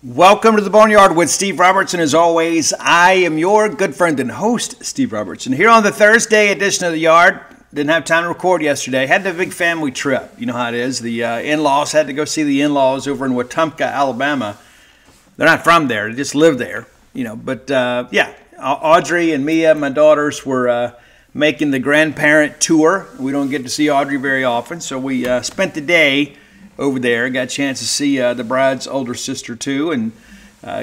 Welcome to the Boneyard with Steve Robertson. As always, I am your good friend and host, Steve Robertson. Here on the Thursday edition of the Yard. Didn't have time to record yesterday. Had the big family trip. You know how it is. The in-laws had to go see the in-laws over in Wetumpka, Alabama. They're not from there. They just live there. You know, but yeah, Audrey and Mia, my daughters, were making the grandparent tour. We don't get to see Audrey very often, so we spent the day over there. Got a chance to see the bride's older sister too, and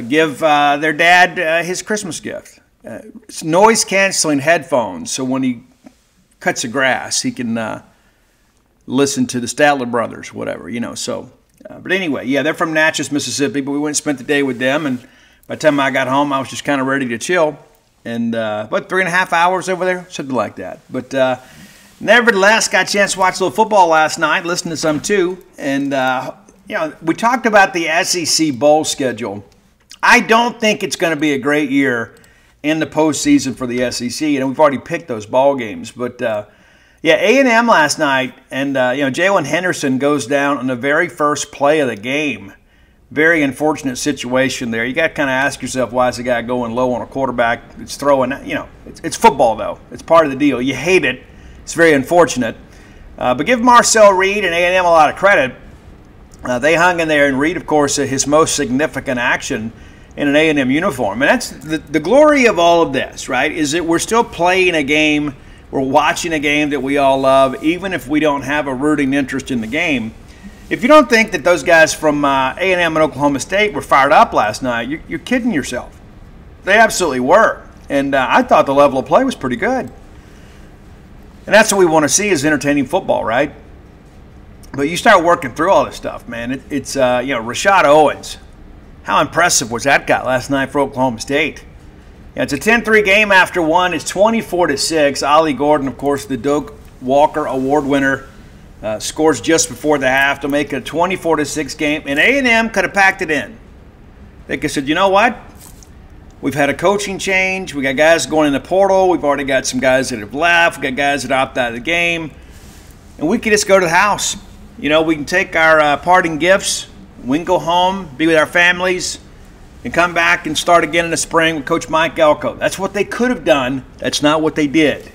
give their dad his Christmas gift. It's noise-canceling headphones, so when he cuts the grass, he can listen to the Statler Brothers, whatever, you know. So, but anyway, yeah, they're from Natchez, Mississippi, but we went and spent the day with them, and by the time I got home, I was just kind of ready to chill. And about 3.5 hours over there, something like that. But nevertheless, got a chance to watch a little football last night, listen to some too. And, you know, we talked about the SEC bowl schedule. I don't think it's going to be a great year in the postseason for the SEC. And we've already picked those ball games. But, yeah, A&M last night, and, you know, Jalen Henderson goes down on the very first play of the game. Very unfortunate situation there. You got to kind of ask yourself, why is the guy going low on a quarterback? It's throwing, you know, it's football, though. It's part of the deal. You hate it. It's very unfortunate. But give Marcel Reed and A&M a lot of credit. They hung in there, and Reed, of course, his most significant action in an A&M uniform. And that's the glory of all of this, right, is that we're still playing a game, we're watching a game that we all love, even if we don't have a rooting interest in the game. If you don't think that those guys from A&M and Oklahoma State were fired up last night, you're kidding yourself. They absolutely were. And I thought the level of play was pretty good. And that's what we want to see, is entertaining football, right? But you start working through all this stuff, man. It's you know, Rashad Owens. How impressive was that guy last night for Oklahoma State? Yeah, it's a 10-3 game after one. It's 24-6. Ollie Gordon, of course, the Doak Walker Award winner, scores just before the half to make it a 24-6 game. And A&M could have packed it in. They could have said, you know what? We've had a coaching change. We got guys going in the portal. We've already got some guys that have left. We got guys that opt out of the game. And we can just go to the house. You know, we can take our parting gifts. We can go home, be with our families, and come back and start again in the spring with Coach Mike Elko. That's what they could have done. That's not what they did.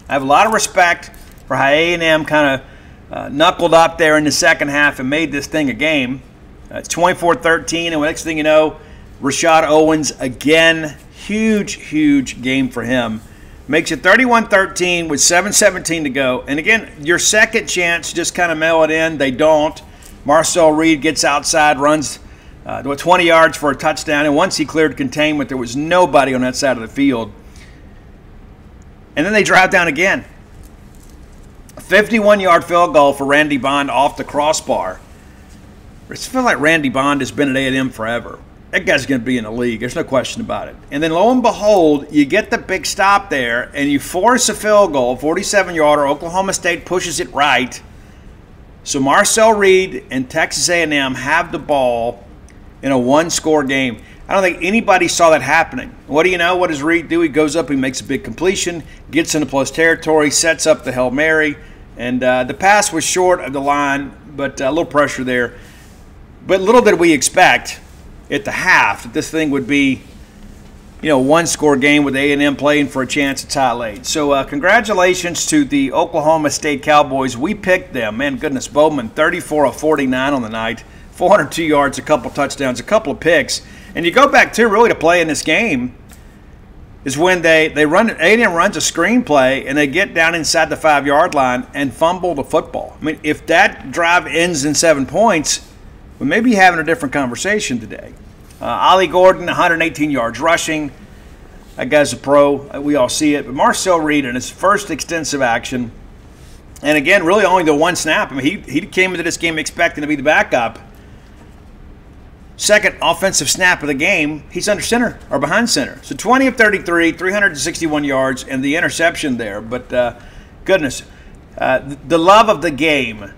I have a lot of respect for how A&M kind of knuckled up there in the second half and made this thing a game. It's 24-13, and the next thing you know, Rashad Owens again, huge game for him. Makes it 31-13 with 7:17 to go. And again, your second chance, just kind of mail it in. They don't. Marcel Reed gets outside, runs 20 yards for a touchdown, and once he cleared containment, there was nobody on that side of the field. And then they drive down again. A 51-yard field goal for Randy Bond off the crossbar. It feels like Randy Bond has been at A&M forever. That guy's going to be in the league. There's no question about it. And then lo and behold, you get the big stop there, and you force a field goal, 47-yarder. Oklahoma State pushes it right. So Marcel Reed and Texas A&M have the ball in a one-score game. I don't think anybody saw that happening. What do you know? What does Reed do? He goes up, he makes a big completion, gets into plus territory, sets up the Hail Mary, and the pass was short of the line, but a little pressure there. But little did we expect at the half that this thing would be, you know, one-score game with A&M playing for a chance to tie late. So congratulations to the Oklahoma State Cowboys. We picked them. Man, goodness, Bowman, 34 of 49 on the night, 402 yards, a couple touchdowns, a couple of picks. And you go back to really to play in this game is when they run, A&M runs a screenplay and they get down inside the 5-yard line and fumble the football. I mean, if that drive ends in 7 points, we may be having a different conversation today. Ollie Gordon, 118 yards rushing. That guy's a pro. We all see it. But Marcel Reed in his first extensive action, and again, really only the one snap. I mean, he came into this game expecting to be the backup. Second offensive snap of the game, he's under center or behind center. So 20 of 33, 361 yards, and the interception there. But goodness, the love of the game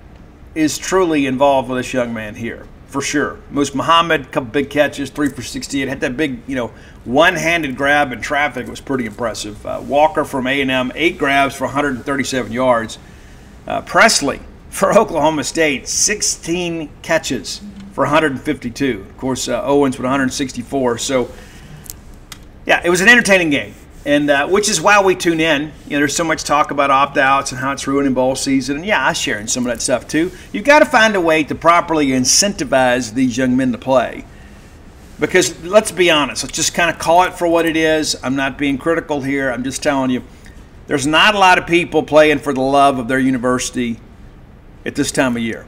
is truly involved with this young man here, for sure. Moose Muhammad, a couple big catches, 3 for 68. Had that big, you know, one-handed grab in traffic. It was pretty impressive. Walker from A&M, 8 grabs for 137 yards. Presley for Oklahoma State, 16 catches for 152. Of course, Owens with 164. So, yeah, it was an entertaining game, and which is why we tune in. There's so much talk about opt-outs and how it's ruining bowl season, and yeah, I share in some of that stuff too. You've got to find a way to properly incentivize these young men to play. Because let's be honest, let's just kind of call it for what it is. I'm not being critical here. I'm just telling you, there's not a lot of people playing for the love of their university at this time of year.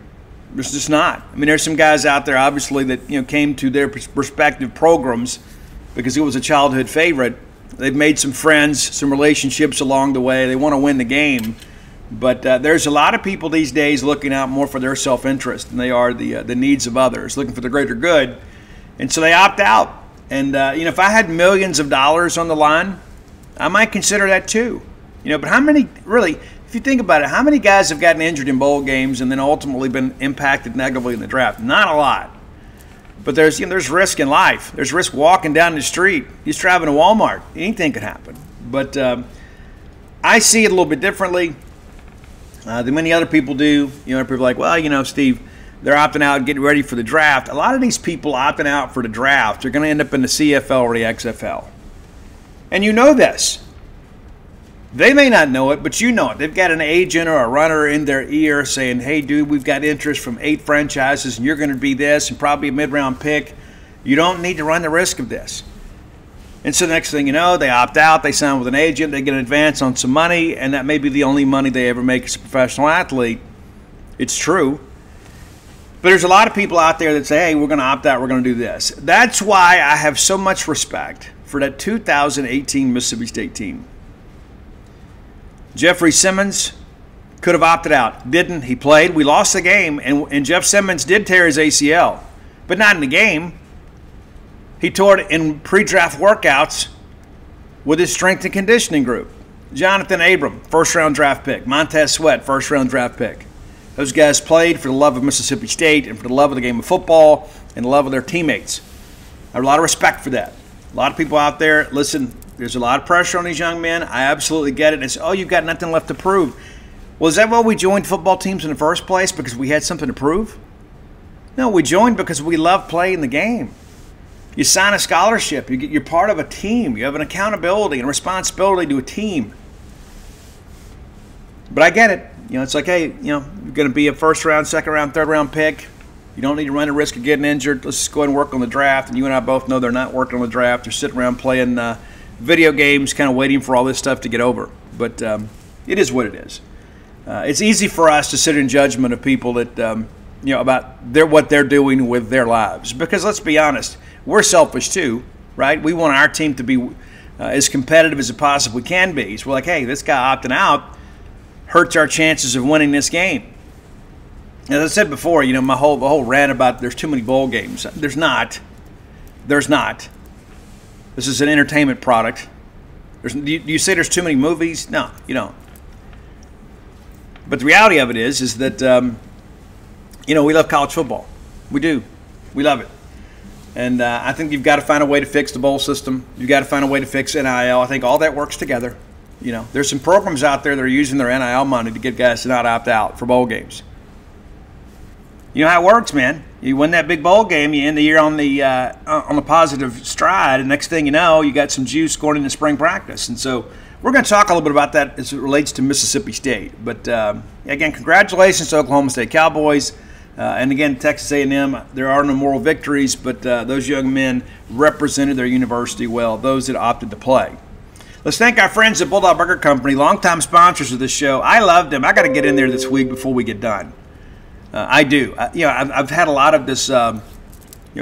There's just not. I mean, there's some guys out there, obviously, that came to their respective programs because it was a childhood favorite. They've made some friends, some relationships along the way. They want to win the game. But there's a lot of people these days looking out more for their self-interest than they are the needs of others, looking for the greater good. And so they opt out. And, if I had millions of dollars on the line, I might consider that too. But how many, really, if you think about it, how many guys have gotten injured in bowl games and then ultimately been impacted negatively in the draft? Not a lot. But there's risk in life. There's risk walking down the street. He's driving to Walmart. Anything could happen. But I see it a little bit differently than many other people do. People are like, well, Steve, they're opting out and getting ready for the draft. A lot of these people opting out for the draft are going to end up in the CFL or the XFL. And you know this. They may not know it, but you know it. They've got an agent or a runner in their ear saying, hey, dude, we've got interest from 8 franchises, and you're going to be this and probably a mid-round pick. You don't need to run the risk of this. And so the next thing you know, they opt out, they sign with an agent, they get an advance on some money, and that may be the only money they ever make as a professional athlete. It's true. But there's a lot of people out there that say, hey, we're going to opt out, we're going to do this. That's why I have so much respect for that 2018 Mississippi State team. Jeffrey Simmons could have opted out. Didn't. He played. We lost the game, and Jeff Simmons did tear his ACL, but not in the game. He tore it in pre-draft workouts with his strength and conditioning group. Jonathan Abram, first-round draft pick. Montez Sweat, first-round draft pick. Those guys played for the love of Mississippi State and for the love of the game of football and the love of their teammates. I have a lot of respect for that. A lot of people out there, listen, there's a lot of pressure on these young men. I absolutely get it. It's, oh, you've got nothing left to prove. Well, is that why we joined football teams in the first place? Because we had something to prove? No, we joined because we love playing the game. You sign a scholarship. You're part of a team. You have an accountability and responsibility to a team. But I get it. It's like, hey, you're going to be a first-round, second-round, third-round pick. You don't need to run the risk of getting injured. Let's just go ahead and work on the draft. And you and I both know they're not working on the draft. They're sitting around playing video games, kind of waiting for all this stuff to get over. But it is what it is. It's easy for us to sit in judgment of people that, about what they're doing with their lives. Because let's be honest, we're selfish too, right? We want our team to be as competitive as it possibly can be. So we're like, hey, this guy opting out hurts our chances of winning this game. As I said before, my whole rant about there's too many bowl games. There's not. There's not. This is an entertainment product. Do you say there's too many movies? No, you don't. But the reality of it is that, we love college football. We do. We love it. And I think you've got to find a way to fix the bowl system. You've got to find a way to fix NIL. I think all that works together. There's some programs out there that are using their NIL money to get guys to not opt out for bowl games. You know how it works, man. You win that big bowl game, you end the year on the positive stride, and next thing you know, you got some juice going into spring practice. And so we're going to talk a little bit about that as it relates to Mississippi State. But again, congratulations to Oklahoma State Cowboys. And again, Texas A&M, there are no moral victories, but those young men represented their university well, those that opted to play. Let's thank our friends at Bulldog Burger Company, longtime sponsors of this show. I love them. I got to get in there this week before we get done. I do. I've had a lot of this,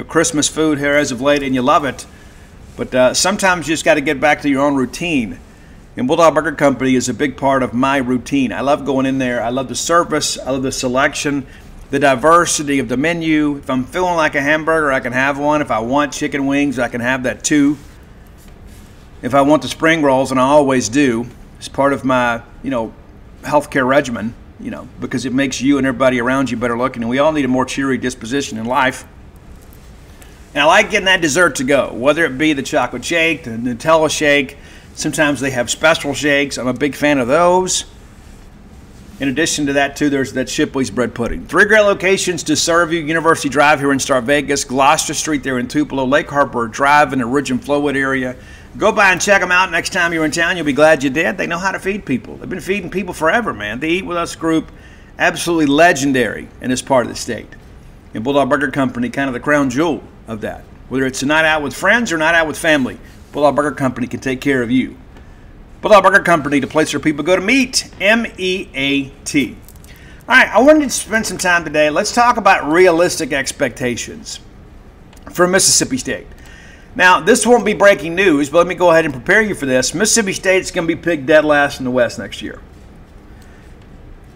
Christmas food here as of late, and you love it. But sometimes you just got to get back to your own routine. And Bulldog Burger Company is a big part of my routine. I love going in there. I love the service. I love the selection, the diversity of the menu. If I'm feeling like a hamburger, I can have one. If I want chicken wings, I can have that too. If I want the spring rolls, and I always do, it's part of my, healthcare regimen, because it makes you and everybody around you better looking. And we all need a more cheery disposition in life. And I like getting that dessert to go, whether it be the chocolate shake, the Nutella shake. Sometimes they have special shakes. I'm a big fan of those. In addition to that, too, there's that Shipley's bread pudding. 3 great locations to serve you. University Drive here in Star Vegas, Gloucester Street there in Tupelo, Lake Harbor Drive in the Ridge and Flowwood area. Go by and check them out next time you're in town. You'll be glad you did. They know how to feed people. They've been feeding people forever, man. The Eat With Us group, absolutely legendary in this part of the state. And Bulldog Burger Company, kind of the crown jewel of that. Whether it's a night out with friends or night out with family, Bulldog Burger Company can take care of you. Bulldog Burger Company, the place where people go to meet, M-E-A-T. All right, I wanted to spend some time today. Let's talk about realistic expectations for Mississippi State. Now, this won't be breaking news, but let me go ahead and prepare you for this. Mississippi State's going to be picked dead last in the West next year.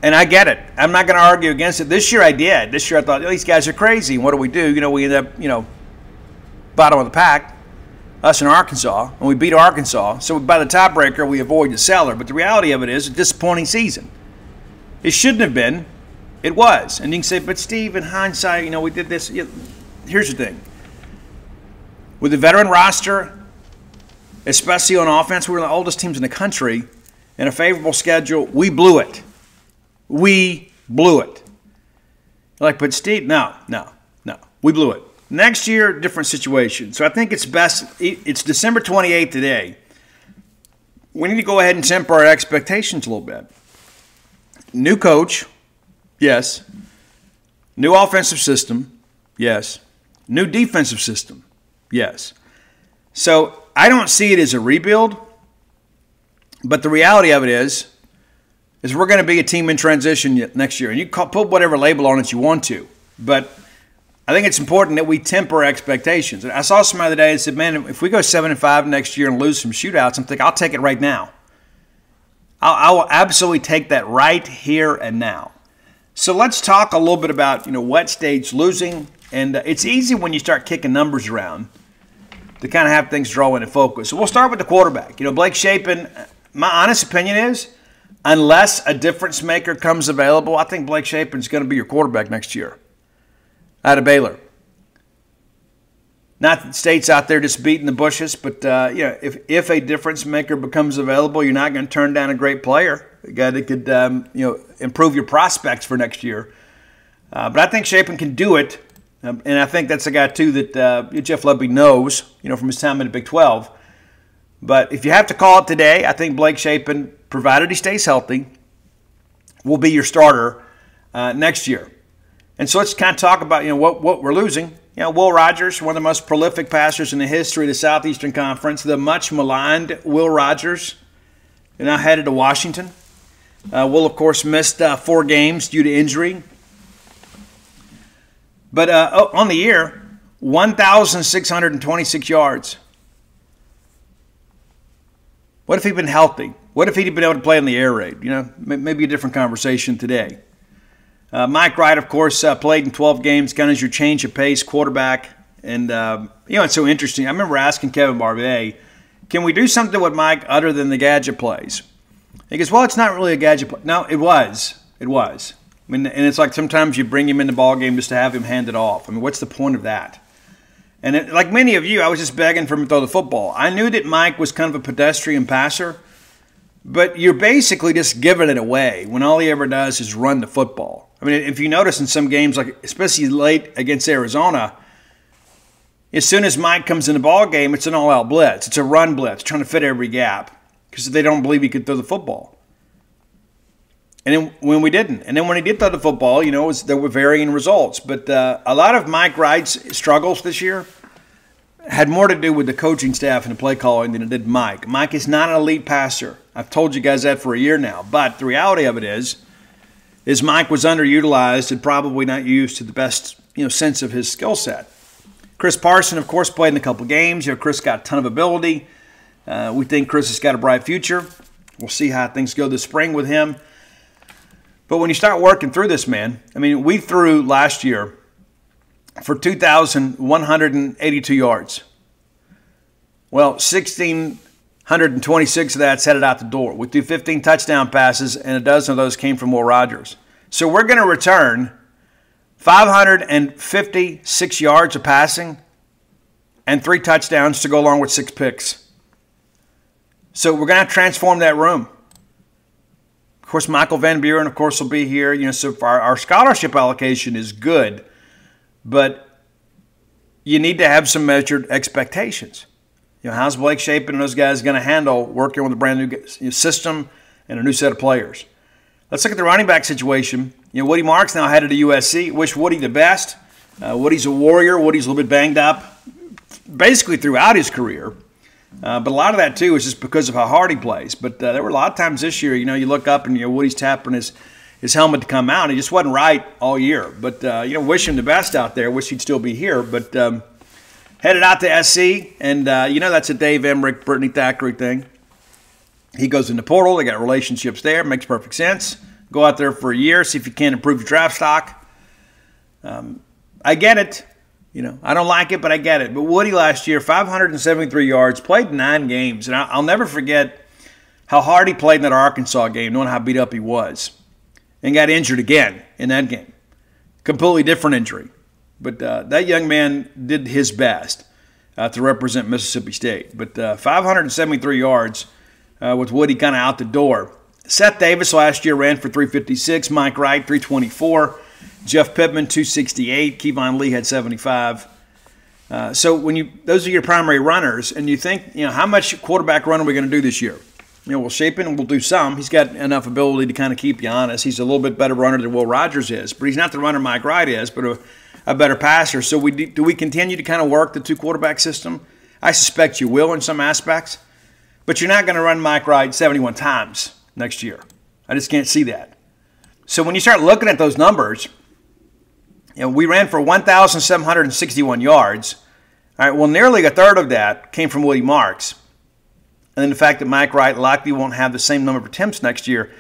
And I get it. I'm not going to argue against it. This year I did. This year I thought, oh, these guys are crazy. And what do? We end up, bottom of the pack. Us in Arkansas, and we beat Arkansas. So by the tiebreaker, we avoid the cellar. But the reality of it is a disappointing season. It shouldn't have been. It was. And you can say, but Steve, in hindsight, we did this. Here's the thing. With the veteran roster, especially on offense, we were the oldest teams in the country, and a favorable schedule, we blew it. We blew it. Like, but Steve, no. We blew it. Next year, different situation. So I think it's best. It's December 28th today. We need to go ahead and temper our expectations a little bit. New coach, yes. New offensive system, yes. New defensive system, yes. So I don't see it as a rebuild, but the reality of it is we're going to be a team in transition next year. And you put whatever label on it you want to, but I think it's important that we temper expectations. I saw somebody the other day that said, man, if we go 7-5 next year and lose some shootouts, I'm thinking, I'll take it right now. I will absolutely take that right here and now. So let's talk a little bit about, what State's losing. And it's easy when you start kicking numbers around to kind of have things draw into focus. So we'll start with the quarterback. Blake Shapen, my honest opinion is, unless a difference maker comes available, I think Blake Shapen's going to be your quarterback next year out of Baylor. Not that State's out there just beating the bushes, but if a difference maker becomes available, you're not going to turn down a great player, a guy that could improve your prospects for next year. But I think Shapen can do it, and I think that's a guy too that Jeff Lebby knows, from his time in the Big 12. But if you have to call it today, I think Blake Shapen, provided he stays healthy, will be your starter next year. And so let's kind of talk about what we're losing. Will Rogers, one of the most prolific passers in the history of the Southeastern Conference, the much maligned Will Rogers, now headed to Washington. Will, of course, missed 4 games due to injury. But on the year, 1,626 yards. What if he'd been healthy? What if he'd been able to play in the air raid? Maybe a different conversation today. Mike Wright, of course, played in 12 games, kind of as your change of pace quarterback. And, it's so interesting. I remember asking Kevin Barbier, can we do something with Mike other than the gadget plays? He goes, well, it's not really a gadget play. No, it was. It was. And it's like sometimes you bring him in the ball game just to have him hand it off. What's the point of that? And like many of you, I was just begging for him to throw the football. I knew that Mike was kind of a pedestrian passer, but you're basically just giving it away when all he ever does is run the football. If you notice in some games, like especially late against Arizona, as soon as Mike comes in the ball game, it's an all-out blitz. It's a run blitz, trying to fit every gap because they don't believe he could throw the football. And then when we didn't. And then when he did throw the football, there were varying results. But a lot of Mike Wright's struggles this year had more to do with the coaching staff and the play calling than it did Mike. Mike is not an elite passer. I've told you guys that for a year now. But the reality of it is Mike was underutilized and probably not used to the best sense of his skill set. Chris Parson, of course, played in a couple games. Chris got a ton of ability. We think Chris has got a bright future. We'll see how things go this spring with him. But when you start working through this, man, we threw last year for 2,182 yards. Well, 1,626 of that's headed out the door. We threw 15 touchdown passes, and a dozen of those came from Will Rogers. So we're going to return 556 yards of passing and 3 touchdowns to go along with 6 picks. So we're going to transform that room. course, Michael Van Buren, of course, will be here. So our scholarship allocation is good, but you need to have some measured expectations. How's Blake Shapen and those guys going to handle working with a brand new system and a new set of players? Let's look at the running back situation. Woody Marks now headed to USC. Wish Woody the best. Woody's a warrior. Woody's a little bit banged up basically throughout his career. But a lot of that, too, is just because of how hard he plays. But there were a lot of times this year, you look up and Woody's tapping his helmet to come out. And he just wasn't right all year. But, wish him the best out there. Wish he'd still be here. But headed out to SC. And, that's a Dave Emmerich, Brittany Thackeray thing. He goes in the portal. They got relationships there. Makes perfect sense. Go out there for a year. See if you can improve your draft stock. I get it. I don't like it, but I get it. But Woody last year, 573 yards, played 9 games. And I'll never forget how hard he played in that Arkansas game, knowing how beat up he was. And got injured again in that game. Completely different injury. But that young man did his best to represent Mississippi State. But 573 yards with Woody kind of out the door. Seth Davis last year ran for 356. Mike Wright, 324. Jeff Pittman, 268. Kevon Lee had 75. So those are your primary runners, and you think, how much quarterback run are we going to do this year? Well, Shapen will do some. He's got enough ability to kind of keep you honest. He's a little bit better runner than Will Rogers is, but he's not the runner Mike Wright is, but a better passer. So do we continue to kind of work the 2-quarterback system? I suspect you will in some aspects, but you're not going to run Mike Wright 71 times next year. I just can't see that. So when you start looking at those numbers, we ran for 1,761 yards. All right, well, nearly a third of that came from Woody Marks. And then the fact that Mike Wright likely won't have the same number of attempts next year.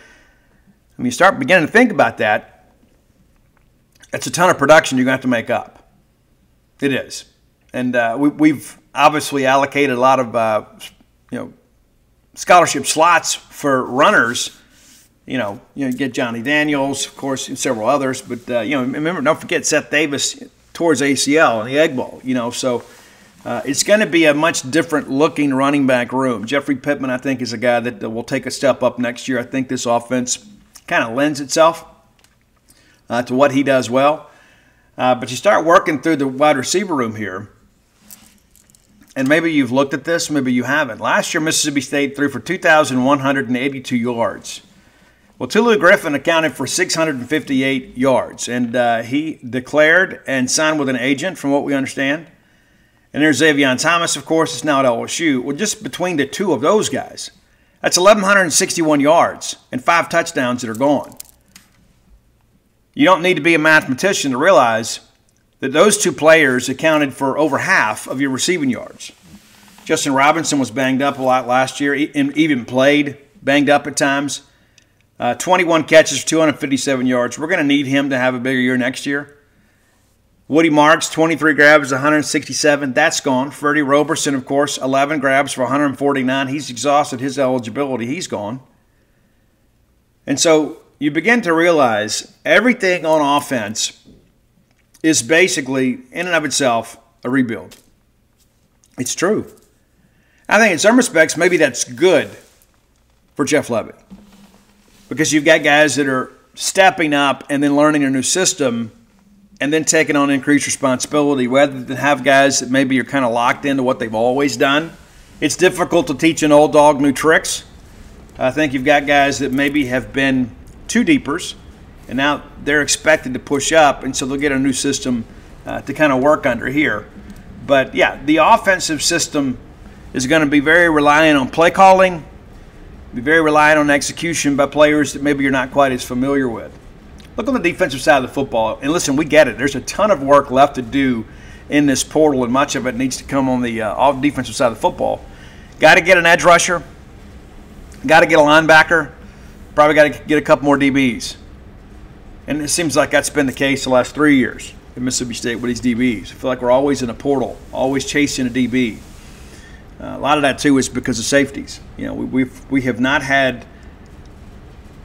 When you start beginning to think about that, it's a ton of production you're going to have to make up. It is. And we've obviously allocated a lot of, scholarship slots for runners. Get Johnny Daniels, of course, and several others. But, remember, don't forget Seth Davis towards ACL in the Egg Bowl, So it's going to be a much different looking running back room. Jeffrey Pittman, I think, is a guy that will take a step up next year. I think this offense kind of lends itself to what he does well. But you start working through the wide receiver room here. And maybe you've looked at this, maybe you haven't. Last year, Mississippi State threw for 2,182 yards. Well, Tulu Griffin accounted for 658 yards, and he declared and signed with an agent, from what we understand. And there's Xavier Thomas, of course, is now at LSU. Well, just between the two of those guys, that's 1,161 yards and 5 touchdowns that are gone. You don't need to be a mathematician to realize that those two players accounted for over half of your receiving yards. Justin Robinson was banged up a lot last year, and even played banged up at times. 21 catches, 257 yards. We're going to need him to have a bigger year next year. Woody Marks, 23 grabs, 167. That's gone. Freddie Roberson, of course, 11 grabs for 149. He's exhausted his eligibility. He's gone. And so you begin to realize everything on offense is basically, in and of itself, a rebuild. It's true. I think in some respects, maybe that's good for Jeff Lebby, because you've got guys that are stepping up and then learning a new system and then taking on increased responsibility, rather than have guys that maybe are kind of locked into what they've always done. It's difficult to teach an old dog new tricks. I think you've got guys that maybe have been two deepers, and now they're expected to push up, and so they'll get a new system to kind of work under here. But, yeah, the offensive system is going to be very reliant on play calling, be very reliant on execution by players that maybe you're not quite as familiar with. Look on the defensive side of the football, and listen, we get it. There's a ton of work left to do in this portal, and much of it needs to come on the defensive side of the football. Got to get an edge rusher. Got to get a linebacker. Probably got to get a couple more DBs. And it seems like that's been the case the last 3 years at Mississippi State with these DBs. I feel like we're always in a portal, always chasing a DB. A lot of that, too, is because of safeties. We have not had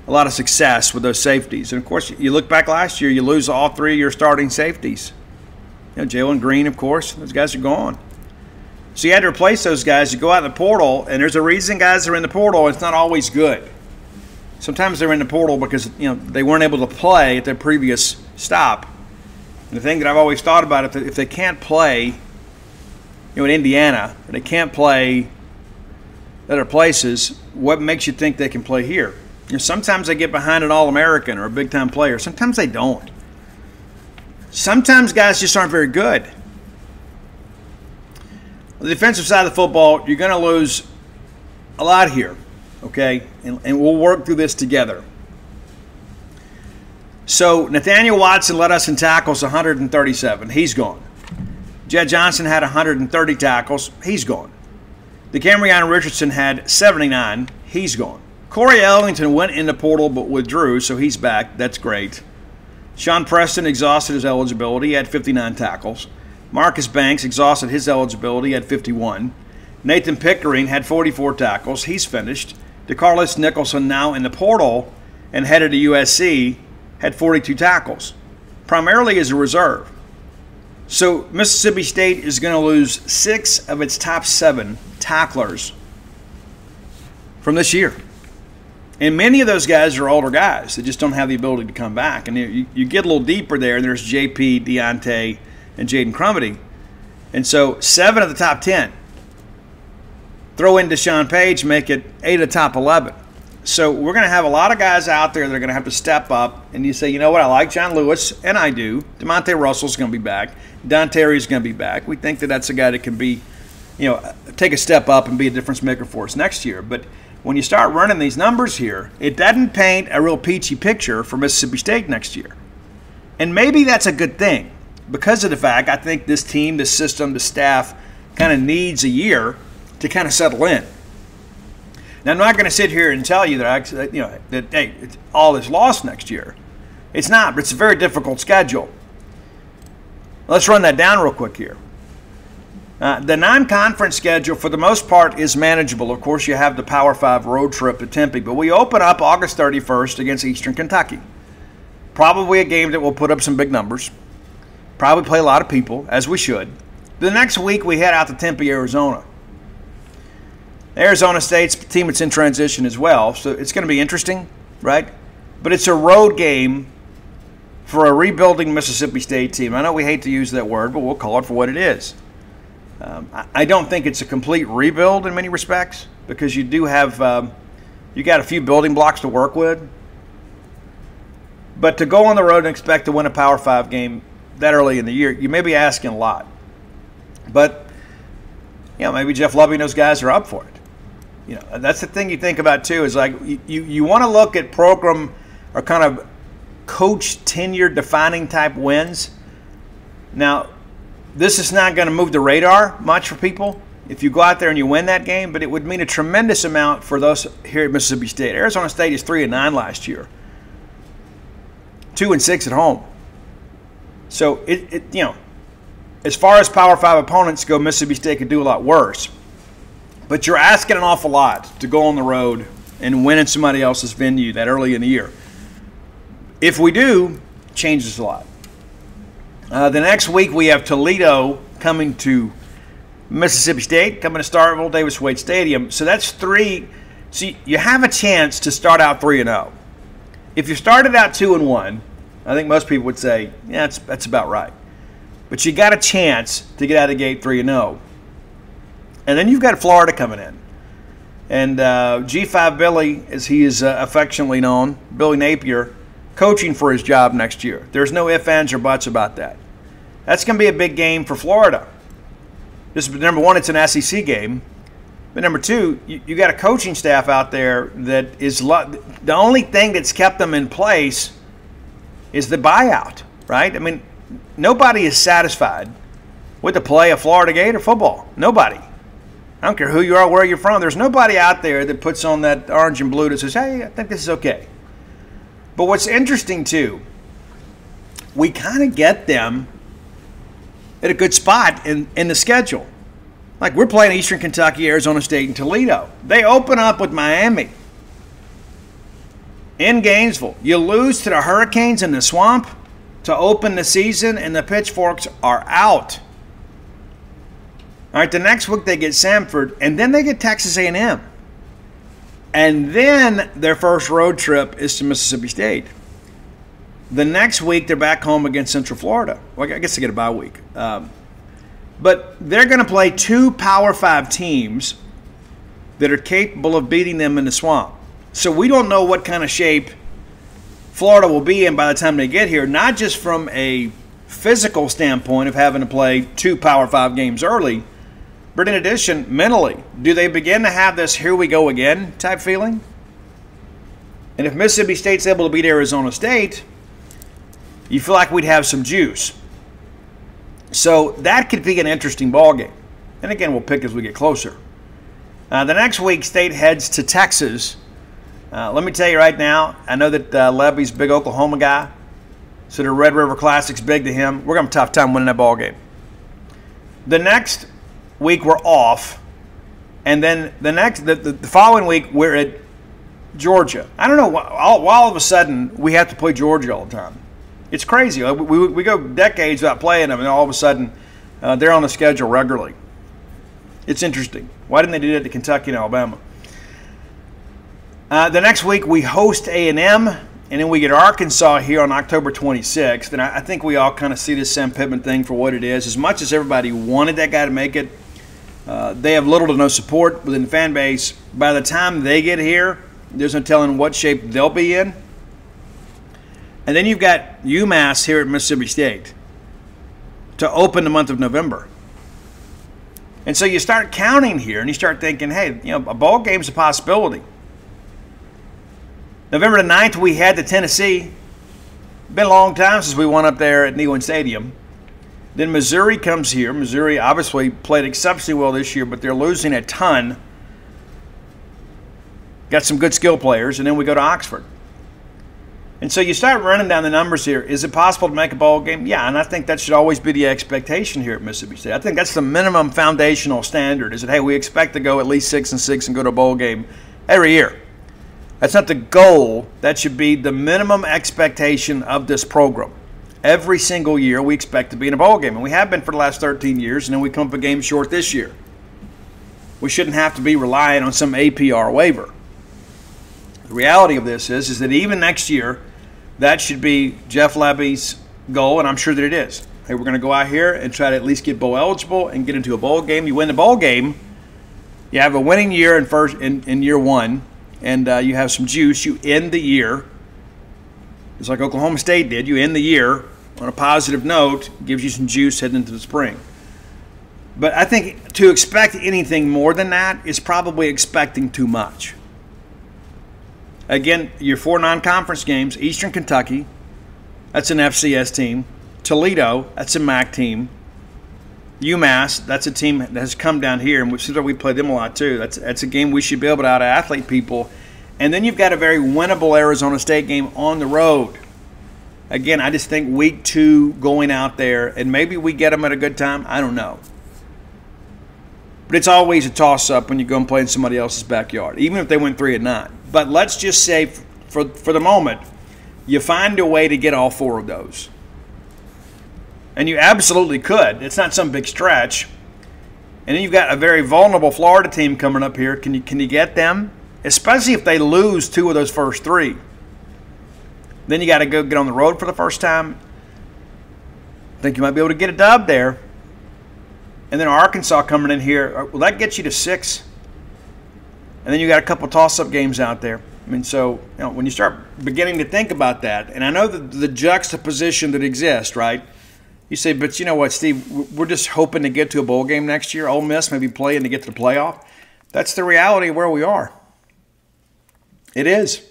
a lot of success with those safeties. And, of course, you look back last year, you lose all 3 of your starting safeties. Jalen Green, of course, those guys are gone. So you had to replace those guys. You go out in the portal, and there's a reason guys are in the portal. It's not always good. Sometimes they're in the portal because they weren't able to play at their previous stop. And the thing that I've always thought about, if they can't play in Indiana, or they can't play other places, what makes you think they can play here? Sometimes they get behind an All-American or a big-time player. Sometimes they don't. Sometimes guys just aren't very good. On the defensive side of the football, you're going to lose a lot here, okay? And we'll work through this together. So Nathaniel Watson led us in tackles, 137. He's gone. Jed Johnson had 130 tackles. He's gone. DeCamerion Richardson had 79. He's gone. Corey Ellington went in the portal but withdrew, so he's back. That's great. Sean Preston exhausted his eligibility. He had 59 tackles. Marcus Banks exhausted his eligibility. He had 51. Nathan Pickering had 44 tackles. He's finished. DeCarlos Nicholson, now in the portal and headed to USC, had 42 tackles, primarily as a reserve. So Mississippi State is going to lose 6 of its top 7 tacklers from this year. And many of those guys are older guys that just don't have the ability to come back. And you get a little deeper there, and there's JP, Deontay, and Jaden Crumity. And so 7 of the top 10. Throw in Deshaun Page, make it 8 of the top 11. So we're going to have a lot of guys out there that are going to have to step up. And you say, you know what, I like John Lewis, and I do. DeMonte Russell's going to be back. Don Terry's going to be back. We think that that's a guy that can be, take a step up and be a difference maker for us next year. But when you start running these numbers here, it doesn't paint a real peachy picture for Mississippi State next year. And maybe that's a good thing because of the fact I think this team, this system, the staff kind of needs a year to kind of settle in. Now, I'm not going to sit here and tell you that, hey, all is lost next year. It's not, but it's a very difficult schedule. Let's run that down real quick here. The non-conference schedule, for the most part, is manageable. Of course, you have the Power 5 road trip to Tempe, but we open up August 31st against Eastern Kentucky. Probably a game that will put up some big numbers. Probably play a lot of people, as we should. The next week, we head out to Tempe, Arizona. Arizona State's a team that's in transition as well, so it's going to be interesting, right? But it's a road game for a rebuilding Mississippi State team. I know we hate to use that word, but we'll call it for what it is. I don't think it's a complete rebuild in many respects because you do have you got a few building blocks to work with. But to go on the road and expect to win a Power 5 game that early in the year, you may be asking a lot. But maybe Jeff Lebby and those guys are up for it. That's the thing you think about too. Is like you want to look at program or kind of coach tenure defining type wins. Now, this is not going to move the radar much for people if you go out there and you win that game, but it would mean a tremendous amount for those here at Mississippi State. Arizona State is 3-9 last year, 2-6 at home. So as far as Power 5 opponents go, Mississippi State could do a lot worse. But you're asking an awful lot to go on the road and win in somebody else's venue that early in the year. If we do, it changes a lot. The next week we have Toledo coming to Mississippi State, coming to Starkville Davis Wade Stadium. So that's 3. See, you have a chance to start out 3-0. If you started out 2-1, I think most people would say, yeah, that's about right. But you got a chance to get out of the gate 3-0. And then you've got Florida coming in. And G5 Billy, as he is affectionately known, Billy Napier, coaching for his job next year. There's no ifs, ands, or buts about that. That's going to be a big game for Florida. Number one, it's an SEC game. But number two, you got a coaching staff out there that is the only thing that's kept them in place is the buyout, right? I mean, nobody is satisfied with the play of Florida Gator football. Nobody. I don't care who you are, where you're from. There's nobody out there that puts on that orange and blue that says, hey, I think this is okay. But what's interesting, too, we kind of get them at a good spot in the schedule. Like, we're playing Eastern Kentucky, Arizona State, and Toledo. They open up with Miami in Gainesville. You lose to the Hurricanes in the Swamp to open the season, and the Pitchforks are out. All right, the next week they get Samford, and then they get Texas A&M And then their first road trip is to Mississippi State. The next week, they're back home against Central Florida. Well, I guess they get a bye week. But they're going to play 2 Power 5 teams that are capable of beating them in the swamp. So we don't know what kind of shape Florida will be in by the time they get here, not just from a physical standpoint of having to play 2 Power 5 games early, but in addition, mentally. Do they begin to have this here we go again type feeling? And if Mississippi State's able to beat Arizona State, you feel like we'd have some juice. So that could be an interesting ball game. And again, we'll pick as we get closer. The next week, State heads to Texas. Let me tell you right now, I know that Lebby's a big Oklahoma guy, so the Red River Classic's big to him. We're going to have a tough time winning that ball game. The next week, we're off. And then the following week, we're at Georgia. I don't know why all of a sudden we have to play Georgia all the time. It's crazy. We go decades without playing them, and all of a sudden they're on the schedule regularly. It's interesting. Why didn't they do that to Kentucky and Alabama? The next week we host A&M, and then we get Arkansas here on October 26th. And I think we all kind of see this Sam Pittman thing for what it is. As much as everybody wanted that guy to make it, they have little to no support within the fan base. By the time they get here, there's no telling what shape they'll be in. And then you've got UMass here at Mississippi State to open the month of November. And so you start counting here, and you start thinking, hey, a ball game's a possibility. November the 9th, we head to Tennessee. Been a long time since we won up there at Neyland Stadium. Then Missouri comes here. Missouri obviously played exceptionally well this year, but they're losing a ton. Got some good skill players, and then we go to Oxford. And so you start running down the numbers here. Is it possible to make a ball game? Yeah, and I think that should always be the expectation here at Mississippi State. I think that's the minimum foundational standard, is that, hey, we expect to go at least 6-6 and go to a bowl game every year. That's not the goal. That should be the minimum expectation of this program. Every single year we expect to be in a bowl game, and we have been for the last 13 years, and then we come up a game short this year. We shouldn't have to be relying on some APR waiver. The reality of this is that even next year, that should be Jeff Lebby's goal, and I'm sure that it is. Hey, we're going to go out here and try to at least get bowl eligible and get into a bowl game. You win the bowl game, you have a winning year in year one, and you have some juice. You end the year, just like Oklahoma State did. You end the year on a positive note, gives you some juice heading into the spring. But I think to expect anything more than that is probably expecting too much. Again, your 4 non-conference games: Eastern Kentucky, that's an FCS team; Toledo, that's a MAC team; UMass, that's a team that has come down here, and we play them a lot too. That's a game we should be able to out-athlete people. And then you've got a very winnable Arizona State game on the road. Again, I just think week 2 going out there, and maybe we get them at a good time. I don't know. But it's always a toss-up when you go and play in somebody else's backyard, even if they went 3-9. But let's just say, for the moment, you find a way to get all 4 of those. And you absolutely could. It's not some big stretch. And then you've got a very vulnerable Florida team coming up here. Can you get them? Especially if they lose 2 of those first 3. Then you got to go get on the road for the first time. I think you might be able to get a dub there. And then Arkansas coming in here, will that get you to 6? And then you got a couple toss-up games out there. I mean, so when you start beginning to think about that, and I know the juxtaposition that exists, right? You say, but you know what, Steve, we're just hoping to get to a bowl game next year. Ole Miss maybe playing to get to the playoff. That's the reality of where we are. It is.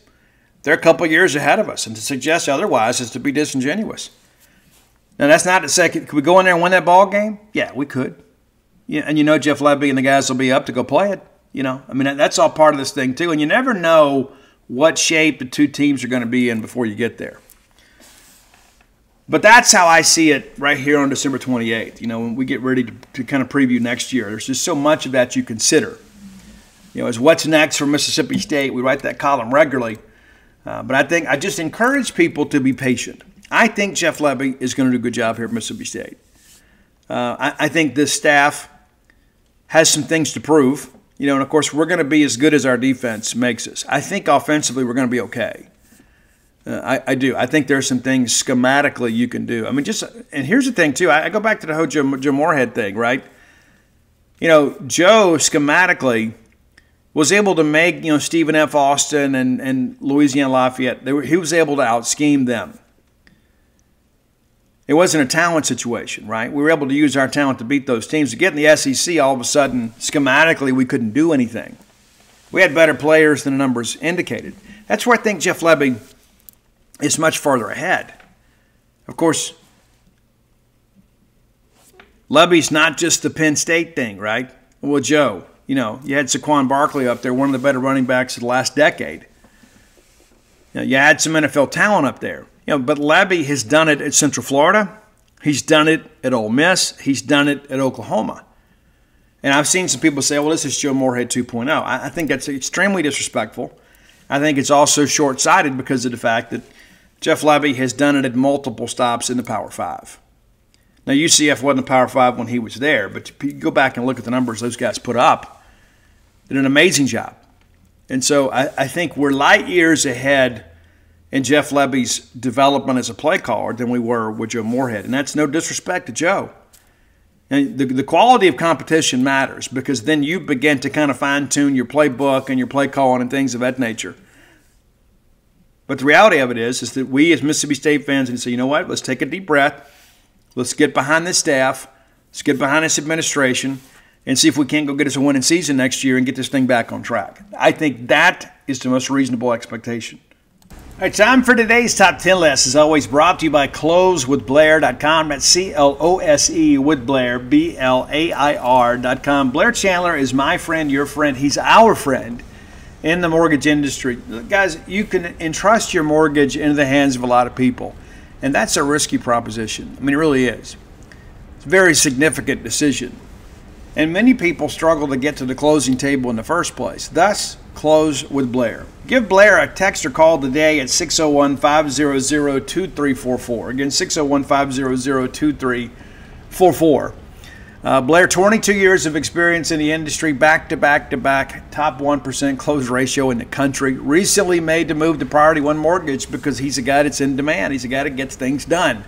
They're a couple years ahead of us, and to suggest otherwise is to be disingenuous. Now, that's not to say, could we go in there and win that ball game? Yeah, we could. Yeah, and Jeff Lebby and the guys will be up to go play it. I mean, that's all part of this thing too. And you never know what shape the 2 teams are going to be in before you get there. But that's how I see it right here on December 28th. When we get ready to kind of preview next year, there's just so much of that you consider. As what's next for Mississippi State. We write that column regularly. But I just encourage people to be patient. I think Jeff Lebby is going to do a good job here at Mississippi State. I think this staff has some things to prove. And of course, we're going to be as good as our defense makes us. I think offensively we're going to be okay. I do. I think there's some things schematically you can do. And here's the thing, too. I go back to the whole Joe Moorhead thing, right? Joe schematically was able to make, Stephen F. Austin and Louisiana Lafayette. He was able to out-scheme them. It wasn't a talent situation, right? We were able to use our talent to beat those teams. To get in the SEC, all of a sudden, schematically, we couldn't do anything. We had better players than the numbers indicated. That's where I think Jeff Lebby is much farther ahead. Of course, Lebby's not just the Penn State thing, right? Well, Joe, you had Saquon Barkley up there, one of the better running backs of the last decade. You had some NFL talent up there. But Lebby has done it at Central Florida. He's done it at Ole Miss. He's done it at Oklahoma. And I've seen some people say, well, this is Joe Moorhead 2.0. I think that's extremely disrespectful. I think it's also short-sighted because of the fact that Jeff Lebby has done it at multiple stops in the Power 5. Now, UCF wasn't a Power 5 when he was there, but if you go back and look at the numbers those guys put up, they did an amazing job. And so I think we're light years ahead in Jeff Lebby's development as a play caller than we were with Joe Moorhead. And that's no disrespect to Joe. And the quality of competition matters because then you begin to kind of fine-tune your playbook and your play calling and things of that nature. But the reality of it is that we as Mississippi State fans and say, you know what, let's take a deep breath. Let's get behind this staff. Let's get behind this administration and see if we can't go get us a winning season next year and get this thing back on track. I think that is the most reasonable expectation. All right, time for today's Top 10 list. As always, brought to you by closewithblair.com. That's C-L-O-S-E with Blair, B-L-A-I-R.com. Blair Chandler is my friend, your friend. He's our friend in the mortgage industry. Guys, you can entrust your mortgage into the hands of a lot of people, and that's a risky proposition. It really is. It's a very significant decision. And many people struggle to get to the closing table in the first place. Thus, close with Blair. Give Blair a text or call today at 601-500-2344. Again, 601-500-2344. Blair, 22 years of experience in the industry, back-to-back-to-back, top 1% close ratio in the country. Recently made the move to Priority One Mortgage because he's a guy that's in demand. He's a guy that gets things done.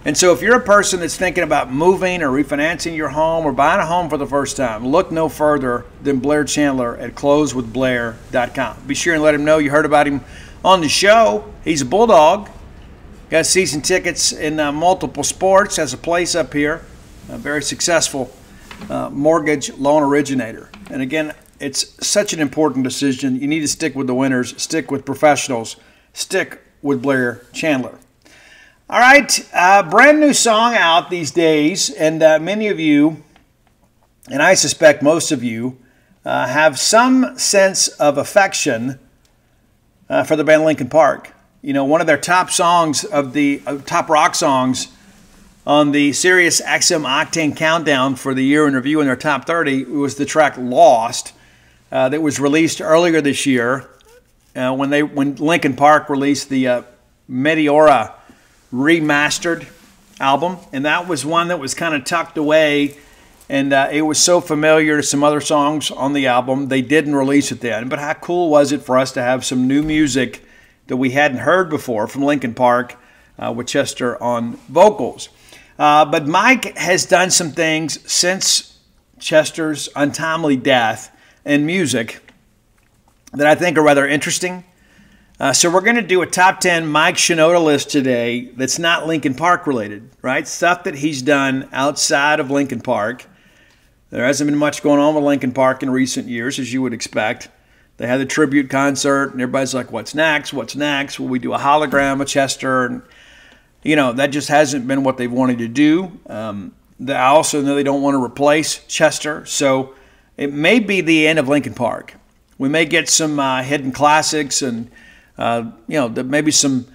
And so if you're a person that's thinking about moving or refinancing your home or buying a home for the first time, look no further than Blair Chandler at closewithblair.com. Be sure and let him know you heard about him on the show. He's a Bulldog. Got season tickets in multiple sports. Has a place up here. A very successful mortgage loan originator. And again, it's such an important decision. You need to stick with the winners, stick with professionals, stick with Blair Chandler. All right, brand new song out these days, and many of you, and I suspect most of you, have some sense of affection for the band Linkin Park. One of their top songs of the top rock songs on the Sirius XM Octane Countdown for the year in review in their top 30 was the track Lost that was released earlier this year when Linkin Park released the Meteora remastered album, and that was one that was kind of tucked away, and it was so familiar to some other songs on the album they didn't release it then. But how cool was it for us to have some new music that we hadn't heard before from Linkin Park with Chester on vocals. But Mike has done some things since Chester's untimely death in music that I think are rather interesting. So we're going to do a top 10 Mike Shinoda list today that's not Linkin Park related, right? Stuff that he's done outside of Linkin Park. There hasn't been much going on with Linkin Park in recent years, as you would expect. They had the tribute concert, and everybody's like, what's next? What's next? Will we do a hologram of Chester? And, that just hasn't been what they've wanted to do. I also know they don't want to replace Chester, so it may be the end of Linkin Park. We may get some hidden classics and maybe some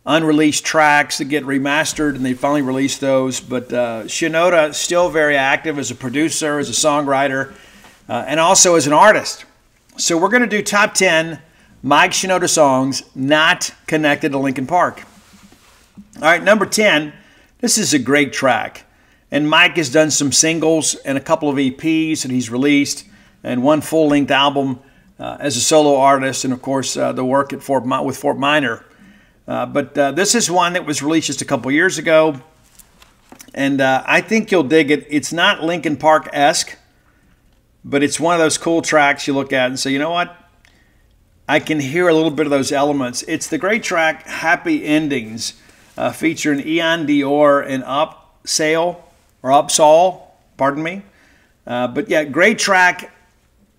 unreleased tracks that get remastered and they finally release those. But Shinoda is still very active as a producer, as a songwriter, and also as an artist. So we're going to do top 10 Mike Shinoda songs not connected to Linkin Park. All right, number 10, this is a great track. And Mike has done some singles and a couple of EPs that he's released. and one full-length album as a solo artist, and of course the work at with Fort Minor. But this is one that was released just a couple years ago, and I think you'll dig it. It's not Linkin Park-esque, but it's one of those cool tracks you look at and say, you know what? I can hear a little bit of those elements. It's the great track Happy Endings, featuring Ian Dior and Upsall, pardon me. But yeah, great track.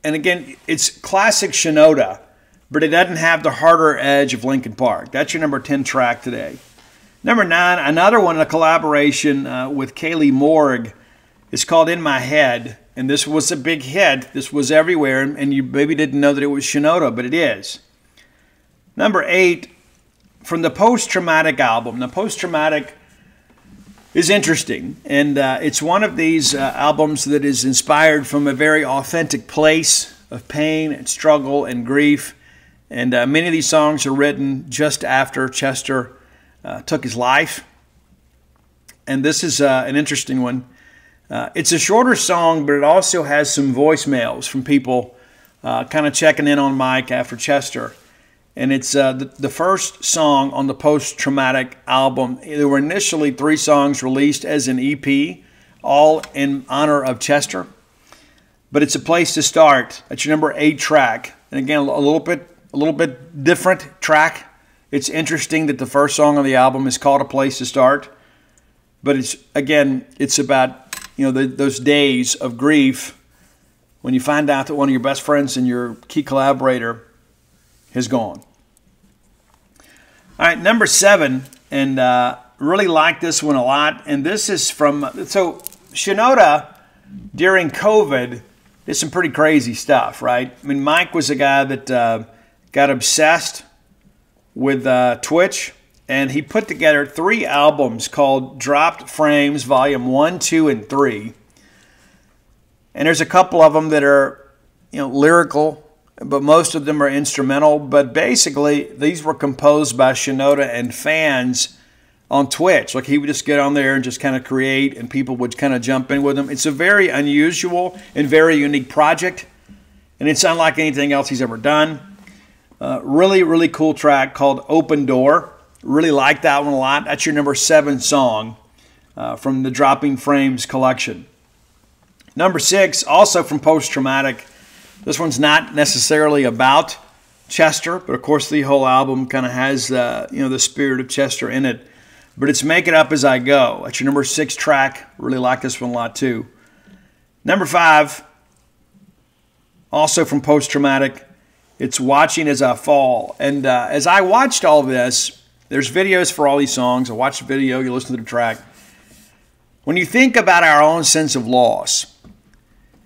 And again, it's classic Shinoda, but it doesn't have the harder edge of Linkin Park. That's your number 10 track today. Number 9, another one, a collaboration with Kaylee Morg. It's called In My Head. And this was a big hit. This was everywhere, and you maybe didn't know that it was Shinoda, but it is. Number 8, from the Post-Traumatic album. The Post-Traumatic is interesting, and it's one of these albums that is inspired from a very authentic place of pain and struggle and grief. And many of these songs are written just after Chester took his life. And this is an interesting one. It's a shorter song, but it also has some voicemails from people kind of checking in on Mike after Chester. And it's the first song on the Post-Traumatic album. There were initially 3 songs released as an EP, all in honor of Chester. But it's a place to start. That's your number 8 track. And again, a little bit different track. It's interesting that the first song on the album is called A Place to Start. But it's about those days of grief when you find out that one of your best friends and your key collaborator has gone. All right, number 7, and really like this one a lot. And this is from, so Shinoda during COVID did some pretty crazy stuff, right? I mean, Mike was a guy that got obsessed with Twitch, and he put together 3 albums called Dropped Frames, Volume 1, 2, and 3. And there's a couple of them that are, lyrical, but most of them are instrumental. But basically, these were composed by Shinoda and fans on Twitch. Like, he would just get on there and just kind of create, and people would kind of jump in with him. It's a very unusual and very unique project, and it's unlike anything else he's ever done. Really, really cool track called Open Door. Really like that one a lot. That's your number 7 song from the Dropping Frames collection. Number 6, also from Post-Traumatic. This one's not necessarily about Chester, but of course the whole album kind of has the spirit of Chester in it. But it's Make It Up As I Go. That's your number 6 track. Really like this one a lot too. Number 5, also from Post-Traumatic. It's Watching As I Fall. And as I watched all this, there's videos for all these songs. I watched the video, you listen to the track. When you think about our own sense of loss,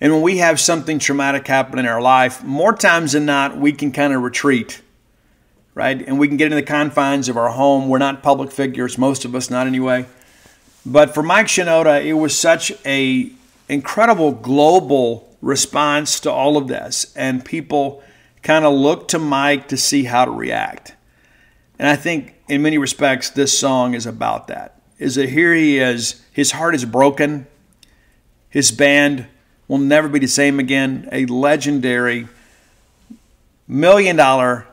and when we have something traumatic happen in our life, more times than not, we can kind of retreat, right? And we can get into the confines of our home. We're not public figures, most of us, not anyway. But for Mike Shinoda, it was such a incredible global response to all of this. And people kind of looked to Mike to see how to react. And I think in many respects, this song is about that. Is that here he is, his heart is broken, his band will never be the same again, a legendary multi-million-dollar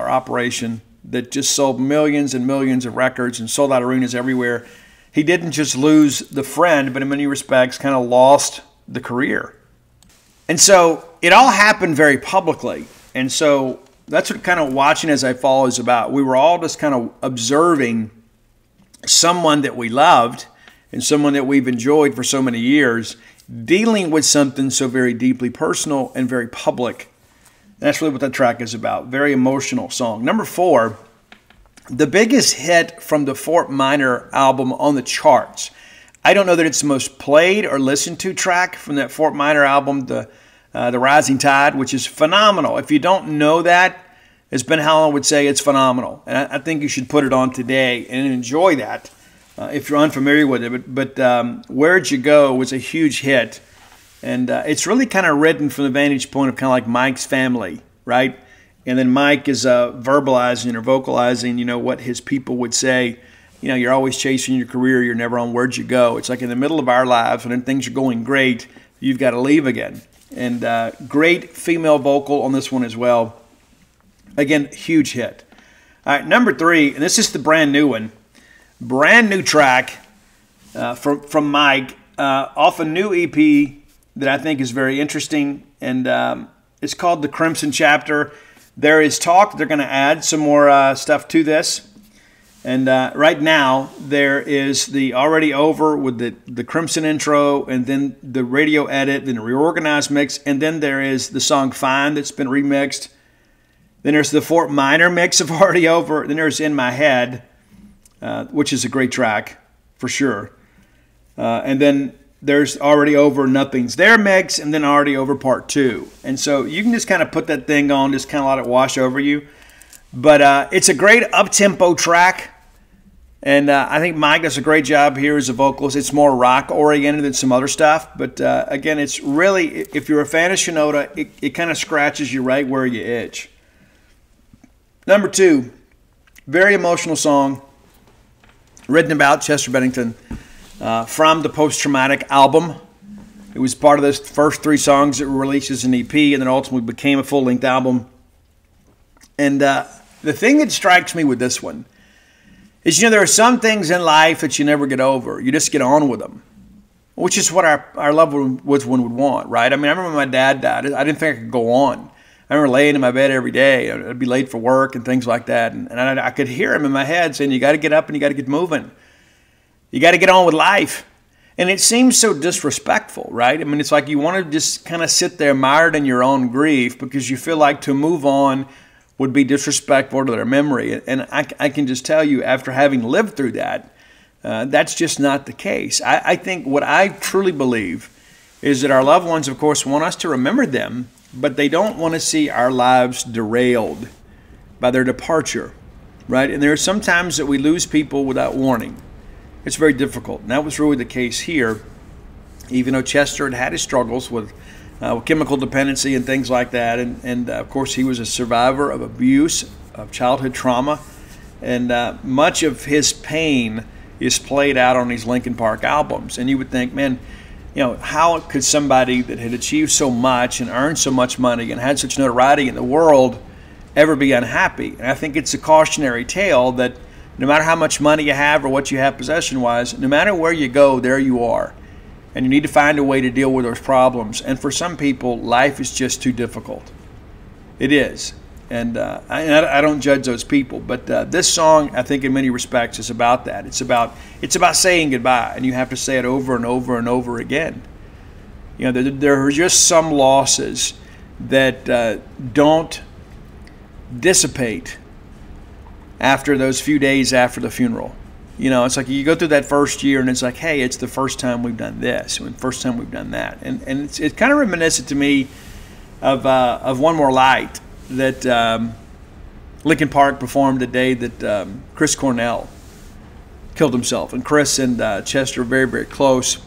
operation that just sold millions and millions of records and sold out arenas everywhere. He didn't just lose the friend, but in many respects kind of lost the career. And so it all happened very publicly. And so that's what kind of Watching As I Fall is about. We were all just kind of observing someone that we loved and someone that we've enjoyed for so many years dealing with something so very deeply personal and very public. And that's really what that track is about. Very emotional song. Number 4, the biggest hit from the Fort Minor album on the charts. I don't know that it's the most played or listened to track from that Fort Minor album, the Rising Tide, which is phenomenal. If you don't know that, as Ben Howland would say, it's phenomenal. And I think you should put it on today and enjoy that if you're unfamiliar with it. But Where'd You Go was a huge hit. And it's really kind of written from the vantage point of kind of like Mike's family, right? And then Mike is verbalizing or vocalizing, what his people would say. You're always chasing your career. You're never on Where'd You Go. It's like in the middle of our lives when things are going great, you've got to leave again. And great female vocal on this one as well. Again, huge hit. All right, number 3, and this is the brand new one. Brand new track from Mike off a new EP that I think is very interesting. And it's called The Crimson Chapter. There is talk they're going to add some more stuff to this. And right now, there is the Already Over with the Crimson intro, and then the radio edit, then the reorganized mix, and then there is the song Fine that's been remixed. Then there's the Fort Minor mix of Already Over. Then there's In My Head, which is a great track for sure. And then there's Already Over, Nothing's There mix, and then Already Over Part 2. And so you can just kind of put that thing on, just kind of let it wash over you. But it's a great up-tempo track. And I think Mike does a great job here as a vocalist. It's more rock-oriented than some other stuff. But again, it's really, if you're a fan of Shinoda, it kind of scratches you right where you itch. Number 2, very emotional song, written about Chester Bennington from the Post-Traumatic album. It was part of those first 3 songs that were released as an EP and then ultimately became a full-length album. And the thing that strikes me with this one is, there are some things in life that you never get over. You just get on with them, which is what our loved one would want, right? I mean, I remember when my dad died. I didn't think I could go on. I remember laying in my bed every day. I'd be late for work and things like that. And I could hear him in my head saying, you got to get up and you got to get moving. You got to get on with life. And it seems so disrespectful, right? I mean, it's like you want to just kind of sit there mired in your own grief because you feel like to move on would be disrespectful to their memory. And I can just tell you, after having lived through that, that's just not the case. I think what I truly believe is that our loved ones, of course, want us to remember them, but they don't want to see our lives derailed by their departure, right? And there are some times that we lose people without warning. It's very difficult. And that was really the case here, even though Chester had his struggles with chemical dependency and things like that. And of course, he was a survivor of abuse, of childhood trauma. And much of his pain is played out on these Linkin Park albums. And you would think, man, how could somebody that had achieved so much and earned so much money and had such notoriety in the world ever be unhappy? And I think it's a cautionary tale that no matter how much money you have or what you have possession-wise, no matter where you go, there you are. And you need to find a way to deal with those problems. And for some people, life is just too difficult. It is. And I don't judge those people. But this song, I think in many respects, is about that. It's about saying goodbye. And you have to say it over and over and over again. There are just some losses that don't dissipate after those few days after the funeral. It's like you go through that first year and it's like, hey, it's the first time we've done this, and first time we've done that. And it's kind of reminiscent to me of One More Light that Linkin Park performed the day that Chris Cornell killed himself. And Chris and Chester are very, very close.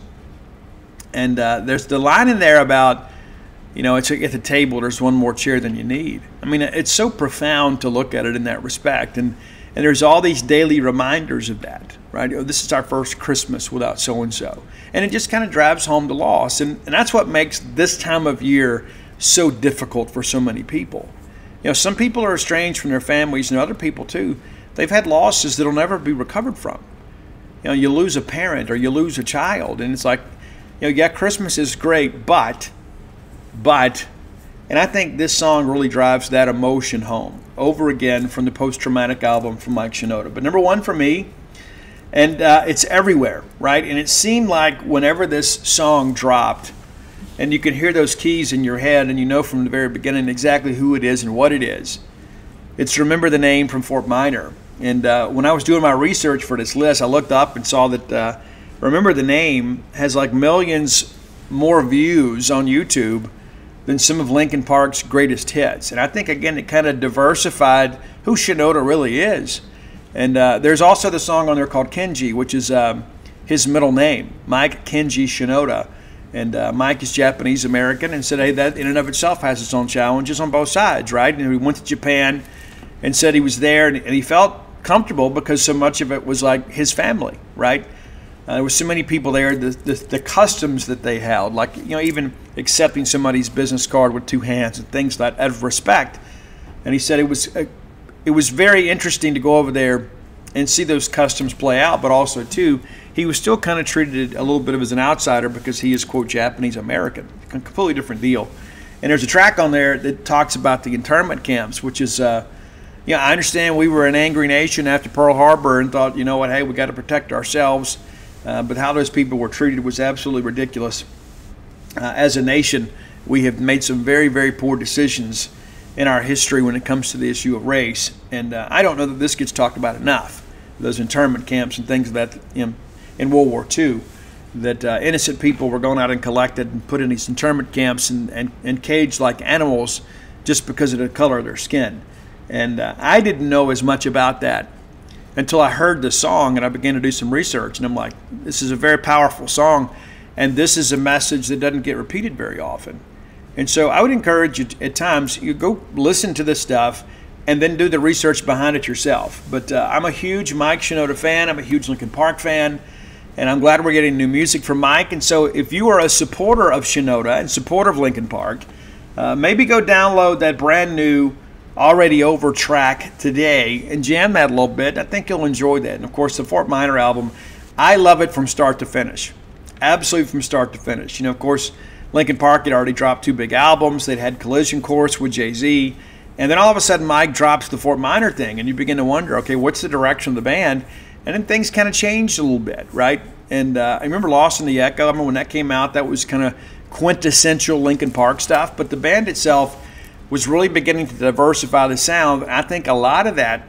And there's the line in there about, it's at the table, there's one more chair than you need. I mean, it's so profound to look at it in that respect. And there's all these daily reminders of that, right? This is our first Christmas without so-and-so. And it just kind of drives home the loss. And that's what makes this time of year so difficult for so many people. Some people are estranged from their families, and other people too. They've had losses that'll never be recovered from. You lose a parent or you lose a child, and it's like, yeah, Christmas is great, but, and I think this song really drives that emotion home over again from the Post-Traumatic album from Mike Shinoda. But number 1 for me, and it's everywhere, right? And it seemed like whenever this song dropped, and you can hear those keys in your head, and you know from the very beginning exactly who it is and what it is. It's Remember the Name from Fort Minor. And when I was doing my research for this list, I looked up and saw that Remember the Name has like millions more views on YouTube than some of Linkin Park's greatest hits. And I think, again, it kind of diversified who Shinoda really is. And there's also the song on there called Kenji, which is his middle name, Mike Kenji Shinoda. And Mike is Japanese-American, and said, hey, that in and of itself has its own challenges on both sides, right? And he went to Japan and said he was there, and he felt comfortable because so much of it was like his family, right? There were so many people there. The customs that they held, like even accepting somebody's business card with two hands and things like that out of respect. And he said it was very interesting to go over there and see those customs play out, but also too, he was still kind of treated a little bit of as an outsider because he is, quote, Japanese American, a completely different deal. And there's a track on there that talks about the internment camps, which is, I understand we were an angry nation after Pearl Harbor and thought, you know what, hey, we got to protect ourselves. But how those people were treated was absolutely ridiculous. As a nation, we have made some very, very poor decisions in our history when it comes to the issue of race. And I don't know that this gets talked about enough, those internment camps and things that in World War II, that innocent people were going out and collected and put in these internment camps and caged like animals just because of the color of their skin. And I didn't know as much about that until I heard the song and I began to do some research. And I'm like, this is a very powerful song, and this is a message that doesn't get repeated very often. And so I would encourage you at times, you go listen to this stuff and then do the research behind it yourself. But I'm a huge Mike Shinoda fan. I'm a huge Linkin Park fan. And I'm glad we're getting new music from Mike. And so if you are a supporter of Shinoda and supporter of Linkin Park, maybe go download that brand new Already Over track today and jam that a little bit. I think you'll enjoy that. And of course, the Fort Minor album, I love it from start to finish. Absolutely from start to finish. Of course, Linkin Park had already dropped 2 big albums. They'd had Collision Course with Jay-Z. And then all of a sudden, Mike drops the Fort Minor thing. And you begin to wonder, okay, what's the direction of the band? And then things kind of changed a little bit, right? And I remember Lost in the Echo. I remember when that came out, that was kind of quintessential Linkin Park stuff. But the band itself was really beginning to diversify the sound. I think a lot of that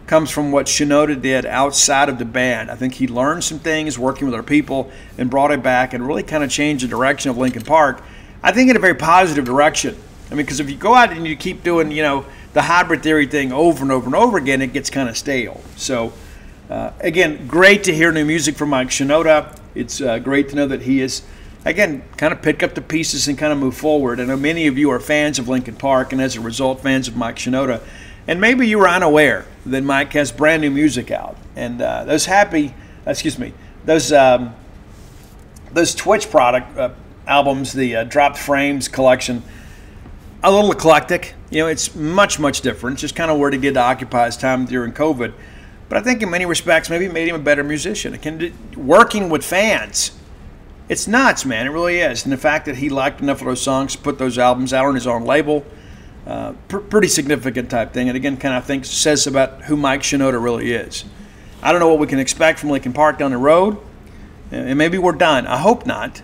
comes from what Shinoda did outside of the band. I think he learned some things working with other people and brought it back and really kind of changed the direction of Linkin Park, I think in a very positive direction. I mean, because if you go out and you keep doing, the hybrid theory thing over and over and over again, it gets kind of stale. So, again, great to hear new music from Mike Shinoda. It's great to know that he is, again, kind of pick up the pieces and kind of move forward. I know many of you are fans of Linkin Park and as a result fans of Mike Shinoda. And maybe you were unaware that Mike has brand new music out. And those Twitch product albums, the Dropped Frames collection, a little eclectic. It's much, much different. It's just kind of where to get to occupy his time during COVID. But I think in many respects, maybe it made him a better musician. Working with fans, it's nuts, man. It really is. And the fact that he liked enough of those songs to put those albums out on his own label, pretty significant type thing. And again, kind of I think says about who Mike Shinoda really is. I don't know what we can expect from Linkin Park down the road. And maybe we're done. I hope not.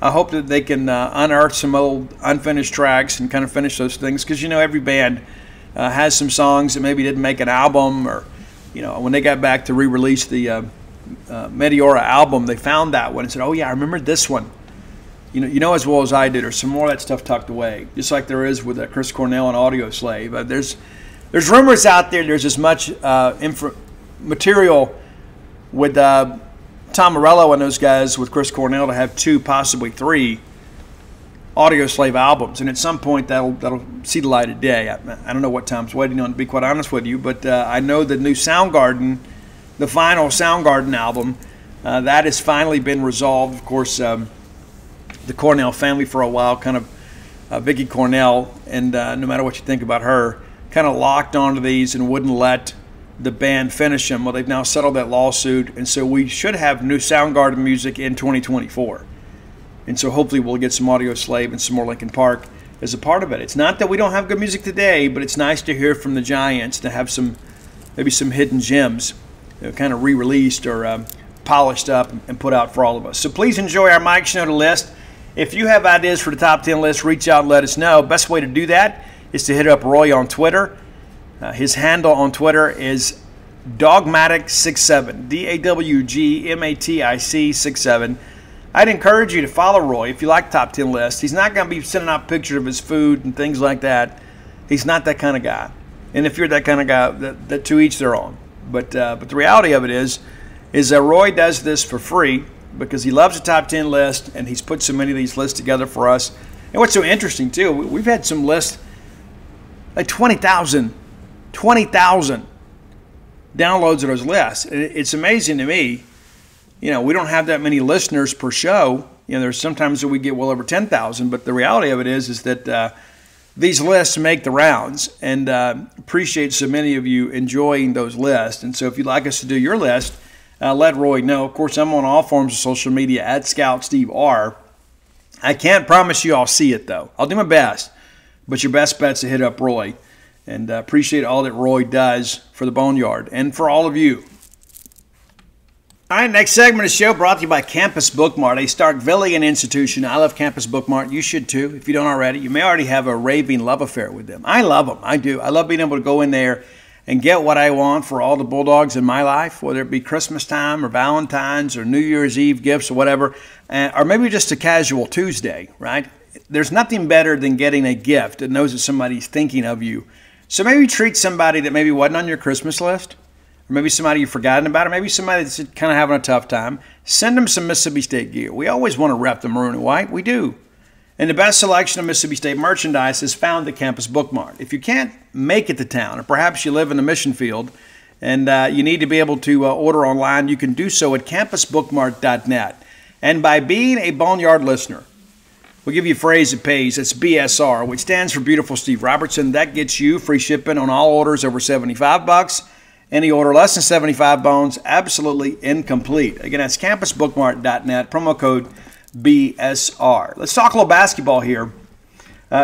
I hope that they can unearth some old unfinished tracks and kind of finish those things. Because, every band has some songs that maybe didn't make an album. Or, when they got back to re-release the Meteora album, they found that one and said, oh, yeah, I remember this one. As well as I did, there's some more of that stuff tucked away, just like there is with Chris Cornell and Audio Slave. There's rumors out there. There's as much material with Tom Morello and those guys with Chris Cornell to have 2, possibly 3 Audio Slave albums, and at some point that'll see the light of day. I don't know what Tom's waiting on, to be quite honest with you, but I know the new Soundgarden, the final Soundgarden album, that has finally been resolved. Of course, the Cornell family for a while, kind of Vicky Cornell, and no matter what you think about her, kind of locked onto these and wouldn't let the band finish them. Well, they've now settled that lawsuit, and so we should have new Soundgarden music in 2024. And so hopefully we'll get some Audio Slave and some more Linkin Park as a part of it. It's not that we don't have good music today, but it's nice to hear from the giants, to have maybe some hidden gems, kind of re-released or polished up and put out for all of us. So please enjoy our Mike Shinoda list. If you have ideas for the top 10 list, reach out and let us know. Best way to do that is to hit up Roy on Twitter. His handle on Twitter is Dogmatic67, DAWGMATIC 67. I'd encourage you to follow Roy if you like top 10 lists. He's not going to be sending out pictures of his food and things like that. He's not that kind of guy. And if you're that kind of guy, that to each their own. But the reality of it is that Roy does this for free because he loves the top 10 list, and he's put so many of these lists together for us. And what's so interesting, too, we've had some lists, like 20,000 downloads of those lists. It's amazing to me we don't have that many listeners per show. There's sometimes that we get well over 10,000, but the reality of it is that these lists make the rounds, and appreciate so many of you enjoying those lists. And so if you'd like us to do your list, let Roy know. Of course, I'm on all forms of social media at Scout Steve R. I can't promise you I'll see it, though. I'll do my best, but your best bet's to hit up Roy. And appreciate all that Roy does for the Boneyard and for all of you. All right, next segment of the show brought to you by Campus Bookmart, a Starkvillian institution. I love Campus Bookmart. You should too, if you don't already. You may already have a raving love affair with them. I love them. I do. I love being able to go in there and get what I want for all the Bulldogs in my life, whether it be Christmas time or Valentine's or New Year's Eve gifts or whatever, or maybe just a casual Tuesday, right? There's nothing better than getting a gift that knows that somebody's thinking of you. So maybe treat somebody that maybe wasn't on your Christmas list, or maybe somebody you've forgotten about, or maybe somebody that's kind of having a tough time. Send them some Mississippi State gear. We always want to rep the maroon and white. We do. And the best selection of Mississippi State merchandise is found at Campus Bookmart. If you can't make it to town, or perhaps you live in the mission field and you need to be able to order online, you can do so at campusbookmart.net. And by being a Boneyard listener, we'll give you a phrase that pays. It's BSR, which stands for Beautiful Steve Robertson. That gets you free shipping on all orders over $75. Any order less than 75 bones, absolutely incomplete. Again, that's campusbookmart.net, promo code BSR. Let's talk a little basketball here.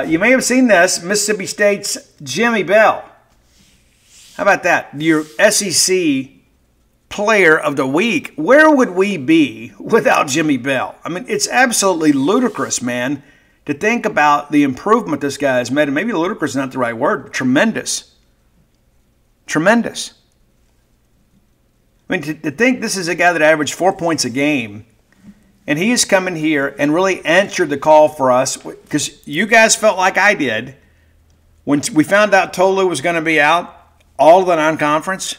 You may have seen this, Mississippi State's Jimmy Bell. How about that? Your SEC Player of the Week. Where would we be without Jimmy Bell? I mean, it's absolutely ludicrous, man, to think about the improvement this guy has made. And maybe ludicrous is not the right word. Tremendous. Tremendous. I mean, to think this is a guy that averaged 4 points a game, and he has come in here and really answered the call for us, because you guys felt like I did when we found out Tolu was going to be out, all of the non-conference.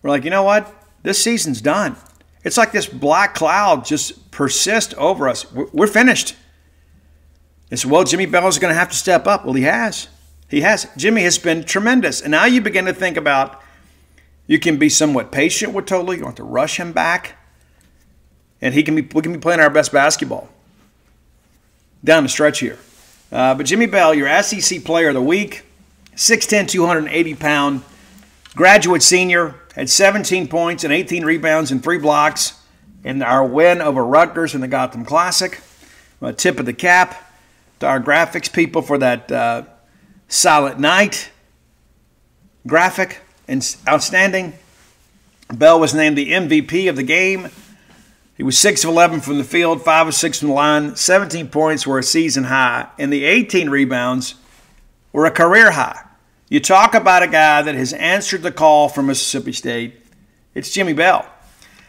We're like, you know what? This season's done. It's like this black cloud just persists over us. We're finished. It's, well, Jimmy Bell's going to have to step up. Well, he has. He has. Jimmy has been tremendous. And now you begin to think about, you can be somewhat patient with Tolu. You don't have to rush him back. And we can be playing our best basketball down the stretch here. But Jimmy Bell, your SEC Player of the Week, 6'10", 280-pound graduate senior, had 17 points and 18 rebounds and 3 blocks in our win over Rutgers in the Gotham Classic. A tip of the cap to our graphics people for that Silent Night graphic. And outstanding. Bell was named the MVP of the game. He was 6 of 11 from the field, 5 of 6 from the line. 17 points were a season high, and the 18 rebounds were a career high. You talk about a guy that has answered the call from Mississippi State. It's Jimmy Bell.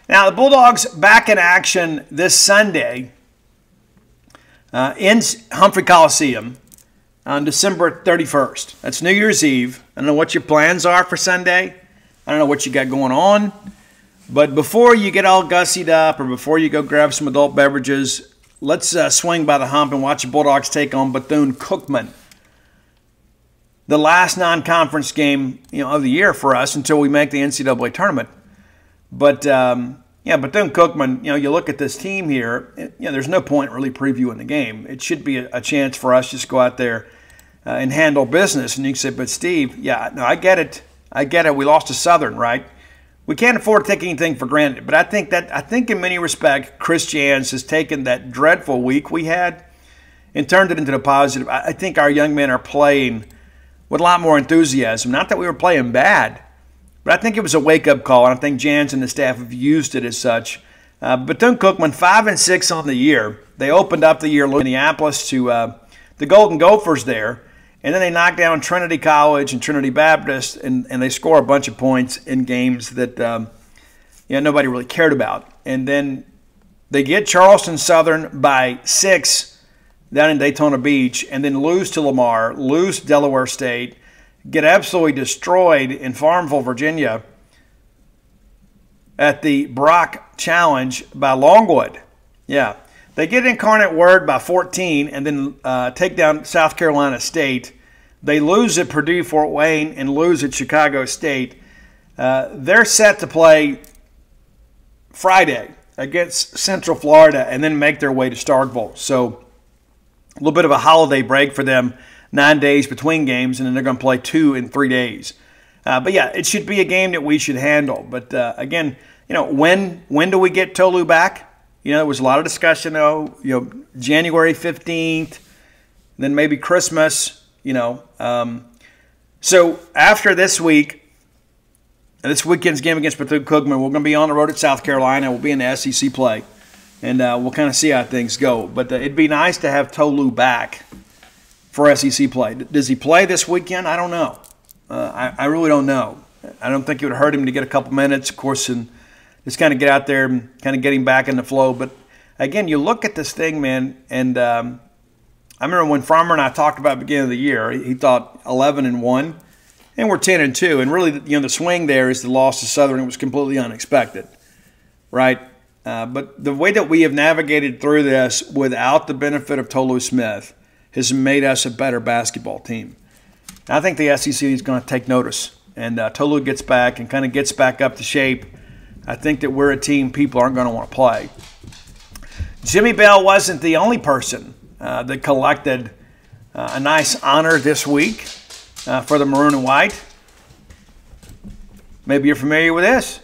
Now, the Bulldogs back in action this Sunday in Humphrey Coliseum on December 31st. That's New Year's Eve. I don't know what your plans are for Sunday. I don't know what you got going on. But before you get all gussied up or before you go grab some adult beverages, let's swing by the hump and watch the Bulldogs take on Bethune-Cookman. The last non-conference game, of the year for us until we make the NCAA tournament. But Bethune-Cookman, you look at this team here. There's no point really previewing the game. It should be a chance for us just to go out there and handle business. And you can say, but Steve, I get it. I get it. We lost to Southern, right? We can't afford to take anything for granted. But I think in many respects, Chris Jans has taken that dreadful week we had and turned it into the positive. I think our young men are playing with a lot more enthusiasm. Not that we were playing bad, but I think it was a wake-up call, and I think Jans and the staff have used it as such. Bethune-Cookman 5-6 on the year. They opened up the year losing Minneapolis to the Golden Gophers there, and then they knocked down Trinity College and Trinity Baptist, and they score a bunch of points in games that nobody really cared about. And then they get Charleston Southern by 6 down in Daytona Beach, and then lose to Lamar, lose to Delaware State, get absolutely destroyed in Farmville, Virginia at the Brock Challenge by Longwood. Yeah. They get Incarnate Word by 14 and then take down South Carolina State. They lose at Purdue Fort Wayne and lose at Chicago State. They're set to play Friday against Central Florida and then make their way to Starkville. So a little bit of a holiday break for them, 9 days between games, and then they're going to play 2 in 3 days. But yeah, it should be a game that we should handle. But again, when do we get Tolu back? There was a lot of discussion, January 15th, then maybe Christmas, So after this weekend's game against Bethune-Cookman, we're going to be on the road at South Carolina. We'll be in the SEC play, and we'll kind of see how things go. But it'd be nice to have Tolu back for SEC play. Does he play this weekend? I don't know. I really don't know. I don't think it would hurt him to get a couple minutes, of course, and just kind of get out there and kind of get him back in the flow. But, again, you look at this thing, man, and I remember when Farmer and I talked about at the beginning of the year, he thought 11-1, and we're 10-2. And really, the swing there is the loss to Southern. It was completely unexpected, right? But the way that we have navigated through this without the benefit of Tolu Smith has made us a better basketball team. And I think the SEC is going to take notice, and Tolu gets back and kind of gets back up to shape. I think that we're a team people aren't going to want to play. Jimmy Bell wasn't the only person that collected a nice honor this week for the Maroon and White. Maybe you're familiar with this.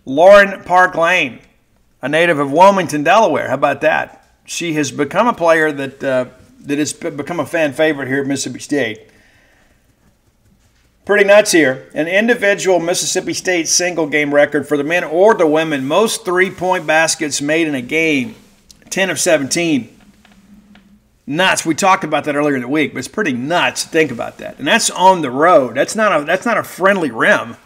Lauren Park Lane, a native of Wilmington, Delaware. How about that? She has become a player that has become a fan favorite here at Mississippi State. Pretty nuts here. An individual Mississippi State single game record for the men or the women. Most three-point baskets made in a game, 10 of 17. Nuts. We talked about that earlier in the week, but it's pretty nuts to think about that. And that's on the road. That's not a friendly rim,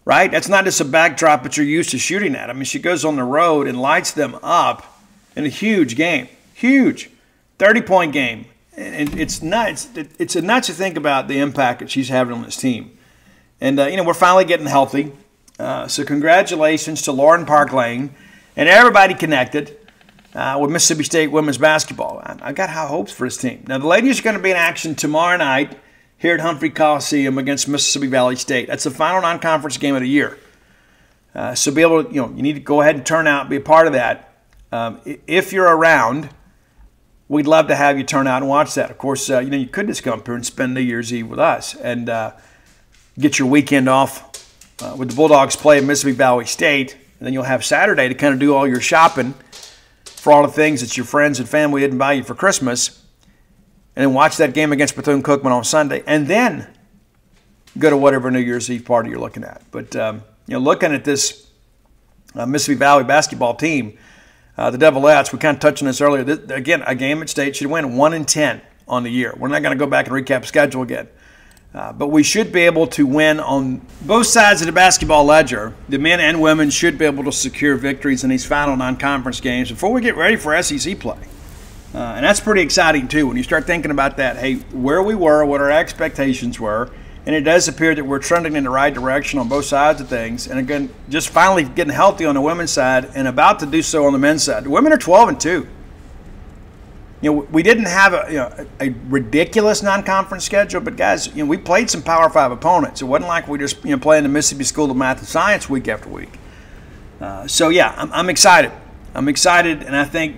right? That's not just a backdrop that you're used to shooting at. I mean, she goes on the road and lights them up in a huge game. Huge. 30-point game. And it's nuts. It's nuts to think about the impact that she's having on this team. And, we're finally getting healthy. So congratulations to Lauren Park Lane and everybody connected with Mississippi State women's basketball. I got high hopes for this team. Now, the ladies are going to be in action tomorrow night here at Humphrey Coliseum against Mississippi Valley State. That's the final non-conference game of the year. So be able to, you need to go ahead and turn out, be a part of that. If you're around, we'd love to have you turn out and watch that. Of course, you could just come up here and spend New Year's Eve with us and get your weekend off with the Bulldogs play at Mississippi Valley State. And then you'll have Saturday to kind of do all your shopping for all the things that your friends and family didn't buy you for Christmas. And then watch that game against Bethune-Cookman on Sunday. And then go to whatever New Year's Eve party you're looking at. But, looking at this Mississippi Valley basketball team, the Devilettes, we kind of touched on this earlier. Again, a game at State should win 1-10 on the year. We're not going to go back and recap the schedule again. But we should be able to win on both sides of the basketball ledger. The men and women should be able to secure victories in these final non-conference games before we get ready for SEC play. And that's pretty exciting, too, when you start thinking about that. Hey, where we were, what our expectations were, and it does appear that we're trending in the right direction on both sides of things. And again, just finally getting healthy on the women's side and about to do so on the men's side. The women are 12-2. We didn't have a ridiculous non-conference schedule, but guys, we played some Power 5 opponents. It wasn't like we just playing the Mississippi School of Math and Science week after week. So yeah, I'm excited. I'm excited, and I think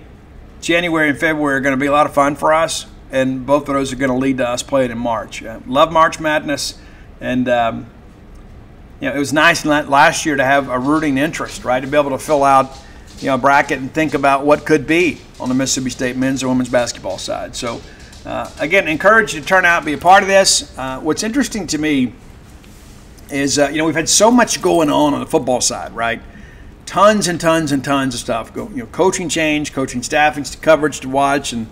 January and February are going to be a lot of fun for us, and both of those are going to lead to us playing in March. Love March Madness, and it was nice last year to have a rooting interest, right, to be able to fill out a bracket and think about what could be on the Mississippi State men's and women's basketball side. So, again, encourage you to turn out, be a part of this. What's interesting to me is, we've had so much going on the football side, right? Tons and tons and tons of stuff. Coaching change, coaching staffing, coverage to watch, and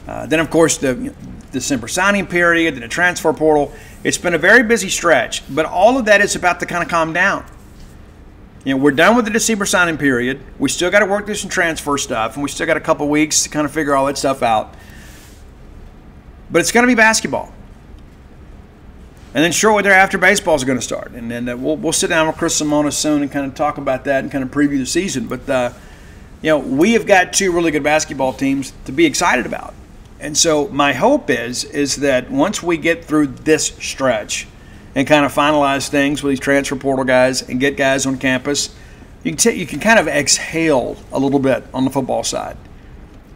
then, of course, the December signing period, and the transfer portal. It's been a very busy stretch, but all of that is about to kind of calm down. We're done with the December signing period. We still got to work through some transfer stuff, and we still got a couple weeks to kind of figure all that stuff out. But it's going to be basketball. And then shortly thereafter, baseball is going to start. And then we'll sit down with Chris Simona soon and kind of talk about that and kind of preview the season. But, we have got two really good basketball teams to be excited about. And so my hope is that once we get through this stretch and kind of finalize things with these transfer portal guys and get guys on campus, you can kind of exhale a little bit on the football side.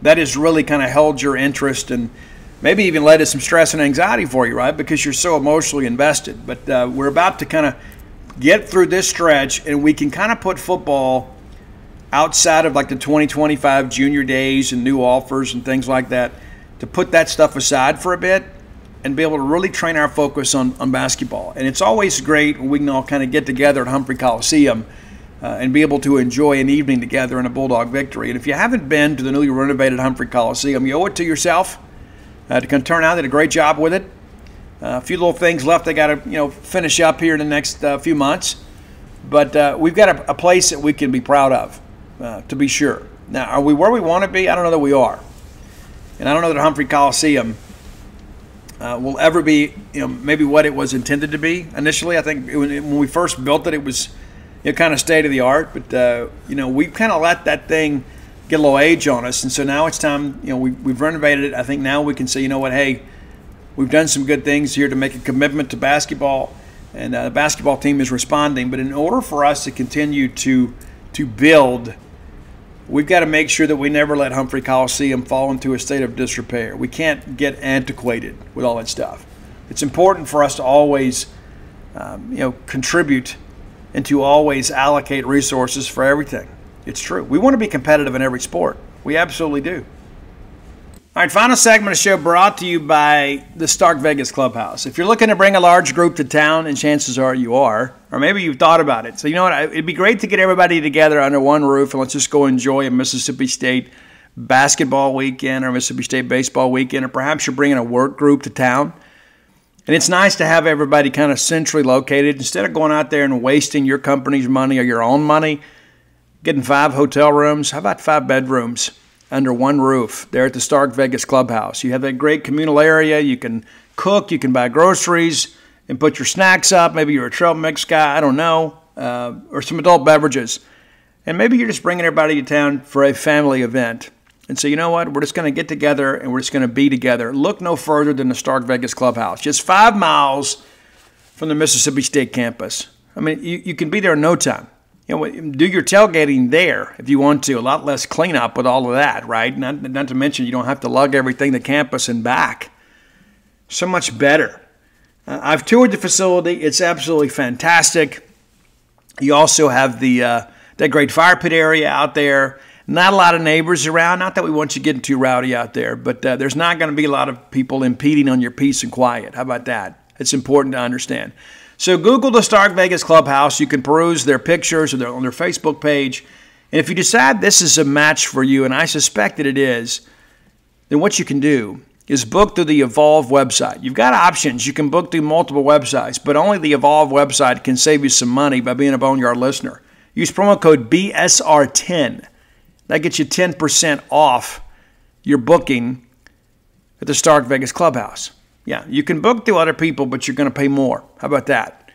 That has really kind of held your interest and maybe even led to some stress and anxiety for you, right? Because you're so emotionally invested. But we're about to kind of get through this stretch, and we can kind of put football outside of like the 2025 junior days and new offers and things like that, to put that stuff aside for a bit and be able to really train our focus on basketball. And it's always great when we can all kind of get together at Humphrey Coliseum and be able to enjoy an evening together in a Bulldog victory. And if you haven't been to the newly renovated Humphrey Coliseum, you owe it to yourself to kind of turn out. Did a great job with it. A few little things left they got to finish up here in the next few months. But we've got a place that we can be proud of, to be sure. Now, are we where we want to be? I don't know that we are. And I don't know that Humphrey Coliseum will ever be, maybe what it was intended to be initially. I think when we first built it, it was kind of state of the art. But we've kind of let that thing get a little age on us, and so now it's time. We've renovated it. I think now we can say, hey, we've done some good things here to make a commitment to basketball, and the basketball team is responding. But in order for us to continue to build, we've got to make sure that we never let Humphrey Coliseum fall into a state of disrepair. We can't get antiquated with all that stuff. It's important for us to always, contribute and to always allocate resources for everything. It's true. We want to be competitive in every sport. We absolutely do. All right, final segment of the show brought to you by the Stark Vegas Clubhouse. If you're looking to bring a large group to town, and chances are you are, or maybe you've thought about it. So you know what? It'd be great to get everybody together under one roof, and let's just go enjoy a Mississippi State basketball weekend or Mississippi State baseball weekend, or perhaps you're bringing a work group to town. And it's nice to have everybody kind of centrally located. Instead of going out there and wasting your company's money or your own money, getting 5 hotel rooms, how about 5 bedrooms under one roof there at the Stark Vegas Clubhouse? You have that great communal area. You can cook, you can buy groceries and put your snacks up. Maybe you're a trail mix guy, I don't know, or some adult beverages. And maybe you're just bringing everybody to town for a family event. And so you know what? We're just going to get together and we're just going to be together. Look no further than the Stark Vegas Clubhouse. Just 5 miles from the Mississippi State campus. I mean, you can be there in no time. Do your tailgating there if you want to. A lot less cleanup with all of that, right? Not to mention you don't have to lug everything to campus and back. So much better. I've toured the facility. It's absolutely fantastic. You also have that great fire pit area out there. Not a lot of neighbors around. Not that we want you getting too rowdy out there, but there's not going to be a lot of people impeding on your peace and quiet. How about that? It's important to understand. So Google the Stark Vegas Clubhouse. You can peruse their pictures or on their Facebook page. And if you decide this is a match for you, and I suspect that it is, then what you can do is book through the Evolve website. You've got options. You can book through multiple websites, but only the Evolve website can save you some money by being a Boneyard listener. Use promo code BSR10. That gets you 10% off your booking at the Stark Vegas Clubhouse. Yeah, you can book through other people, but you're going to pay more. How about that?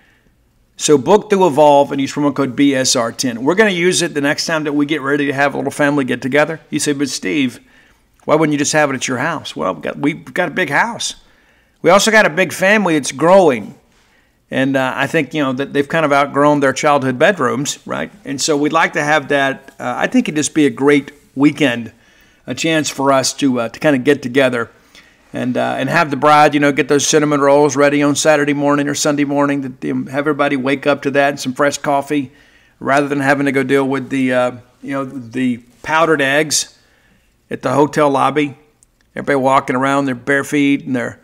So book through Evolve and use promo code BSR10. We're going to use it the next time that we get ready to have a little family get-together. You say, but Steve, why wouldn't you just have it at your house? Well, we've got a big house. We also got a big family that's growing. And I think, that they've kind of outgrown their childhood bedrooms, right? And so we'd like to have that. I think it'd just be a great weekend, a chance for us to kind of get together and have the bride, get those cinnamon rolls ready on Saturday morning or Sunday morning. Have everybody wake up to that and some fresh coffee, rather than having to go deal with the powdered eggs at the hotel lobby. Everybody walking around their bare feet and their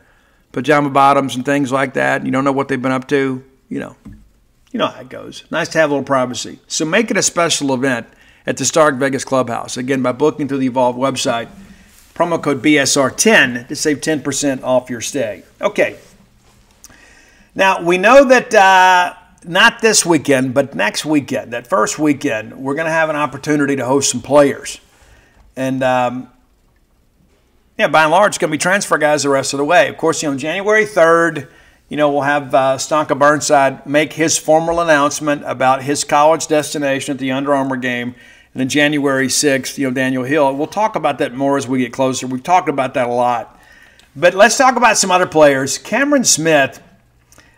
pajama bottoms and things like that. You don't know what they've been up to. You know how it goes. Nice to have a little privacy. So make it a special event at the Stark Vegas Clubhouse. Again, by booking through the Evolve website. Promo code BSR10 to save 10% off your stay. Okay. Now, we know that not this weekend, but next weekend, that first weekend, we're going to have an opportunity to host some players. And, by and large, it's going to be transfer guys the rest of the way. Of course, January 3rd, we'll have Stonka Burnside make his formal announcement about his college destination at the Under Armour game. And then January 6th, Daniel Hill. We'll talk about that more as we get closer. We've talked about that a lot. But let's talk about some other players. Cameron Smith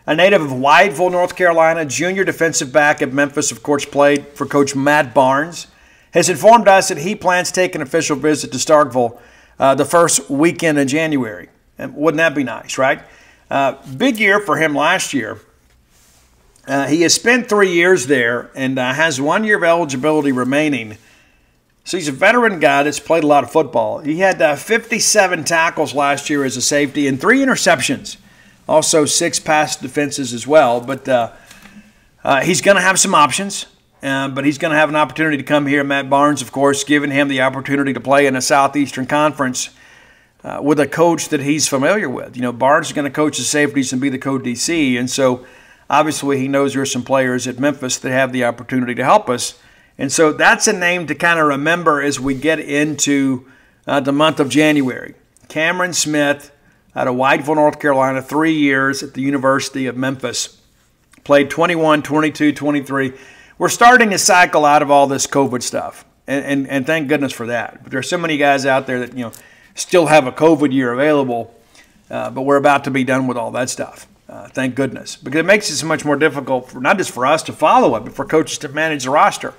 a native of Whiteville, North Carolina, junior defensive back at Memphis, of course, played for Coach Matt Barnes, has informed us that he plans to take an official visit to Starkville the first weekend in January. And wouldn't that be nice, right? Big year for him last year. He has spent 3 years there and has 1 year of eligibility remaining. So he's a veteran guy that's played a lot of football. He had 57 tackles last year as a safety and 3 interceptions. Also 6 pass defenses as well. But he's going to have some options. But he's going to have an opportunity to come here. Matt Barnes, of course, giving him the opportunity to play in a Southeastern Conference with a coach that he's familiar with. You know, Barnes is going to coach the safeties and be the co-DC. And so obviously he knows there are some players at Memphis that have the opportunity to help us. And so that's a name to kind of remember as we get into the month of January. Cameron Smith out of Whiteville, North Carolina, 3 years at the University of Memphis. Played 21, 22, 23. We're starting to cycle out of all this COVID stuff, and thank goodness for that. But there are so many guys out there that, you know, still have a COVID year available, but we're about to be done with all that stuff. Thank goodness. Because it makes it so much more difficult, for not just for us to follow it, but for coaches to manage the roster.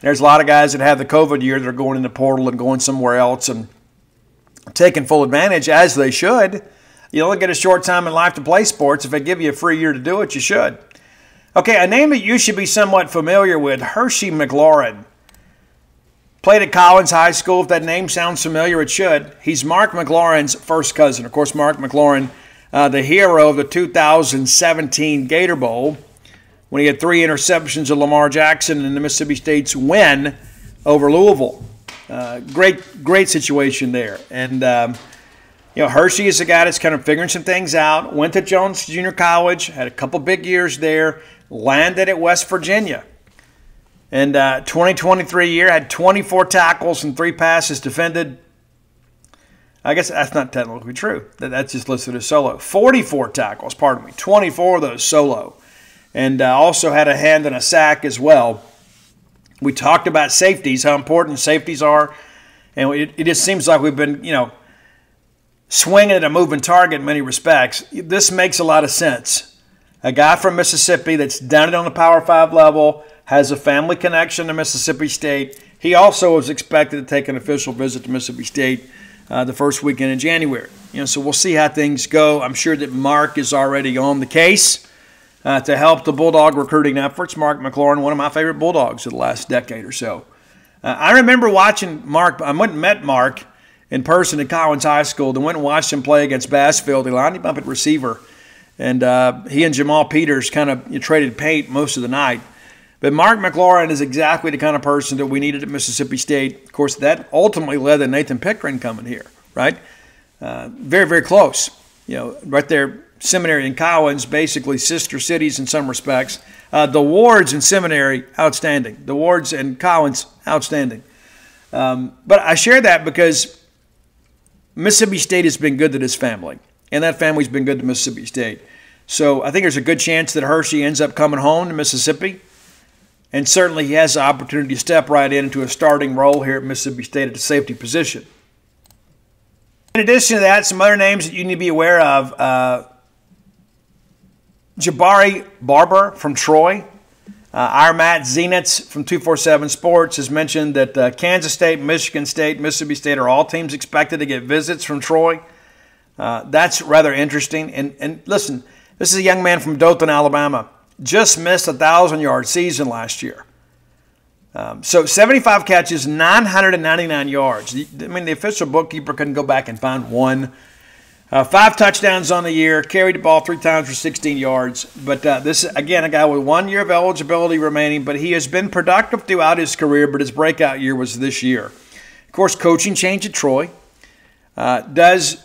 There's a lot of guys that have the COVID year that are going in the portal and going somewhere else and taking full advantage, as they should. You only get a short time in life to play sports. If they give you a free year to do it, you should. Okay, a name that you should be somewhat familiar with, Hershey McLaurin. Played at Collins High School. If that name sounds familiar, it should. He's Mark McLaurin's first cousin. Of course, Mark McLaurin, the hero of the 2017 Gator Bowl, when he had 3 interceptions of Lamar Jackson in the Mississippi State's win over Louisville. Great situation there. And, you know, Hershey is a guy that's kind of figuring some things out. Went to Jones Junior College, had a couple big years there, landed at West Virginia. And 2023 year, had 24 tackles and 3 passes defended. I guess that's not technically true. That's just listed as solo. 44 tackles, 24 of those solo. And also had a hand in a sack as well. We talked about safeties, how important safeties are. And it just seems like we've been, you know, swinging at a moving target in many respects. This makes a lot of sense. A guy from Mississippi that's done it on the Power 5 level, has a family connection to Mississippi State. He also is expected to take an official visit to Mississippi State the first weekend in January. You know, so we'll see how things go. I'm sure that Mark is already on the case to help the Bulldog recruiting efforts. Mark McLaurin, one of my favorite Bulldogs of the last decade or so. I remember watching Mark. I went and met Mark in person at Collins High School. Then went and watched him play against Bassfield. He lined him up at receiver. And he and Jamal Peters kind of traded paint most of the night. But Mark McLaurin is exactly the kind of person that we needed at Mississippi State. Of course, that ultimately led to Nathan Pickering coming here, right? Very, very close. You know, right there, Seminary and Collins, basically sister cities in some respects. The Wards and Seminary, outstanding. The Wards and Collins, outstanding. But I share that because Mississippi State has been good to this family, and that family's been good to Mississippi State. So I think there's a good chance that Hershey ends up coming home to Mississippi, and certainly he has the opportunity to step right into a starting role here at Mississippi State at the safety position. In addition to that, some other names that you need to be aware of. Jabari Barber from Troy. Our Matt Zenitz from 247 Sports has mentioned that Kansas State, Michigan State, Mississippi State are all teams expected to get visits from Troy. That's rather interesting. And listen, this is a young man from Dothan, Alabama. Just missed a 1,000-yard season last year. So 75 catches, 999 yards. I mean, the official bookkeeper couldn't go back and find one. 5 touchdowns on the year, carried the ball 3 times for 16 yards. But this is, again, a guy with 1 year of eligibility remaining, but he has been productive throughout his career, but his breakout year was this year. Of course, coaching change at Troy. Does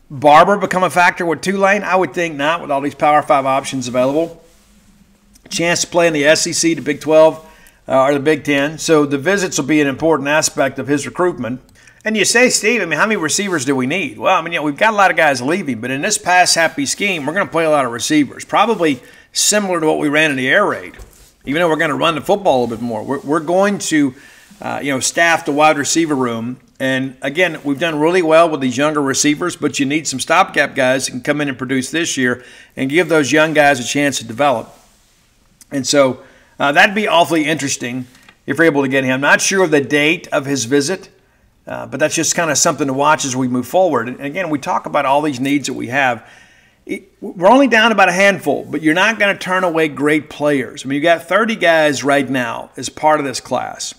Barber become a factor with Tulane? I would think not, with all these Power 5 options available. Chance to play in the SEC, the Big 12, or the Big 10. So the visits will be an important aspect of his recruitment. And you say, Steve, I mean, how many receivers do we need? Well, I mean, we've got a lot of guys leaving, but in this pass-happy scheme, we're going to play a lot of receivers, probably similar to what we ran in the air raid, even though we're going to run the football a little bit more. We're going to, staff the wide receiver room And again, we've done really well with these younger receivers, but you need some stopgap guys that can come in and produce this year and give those young guys a chance to develop. And so that'd be awfully interesting if we're able to get him. Not sure of the date of his visit, but that's just kind of something to watch as we move forward. And again, we talk about all these needs that we have. We're only down about a handful, but you're not going to turn away great players. I mean, you got 30 guys right now as part of this class.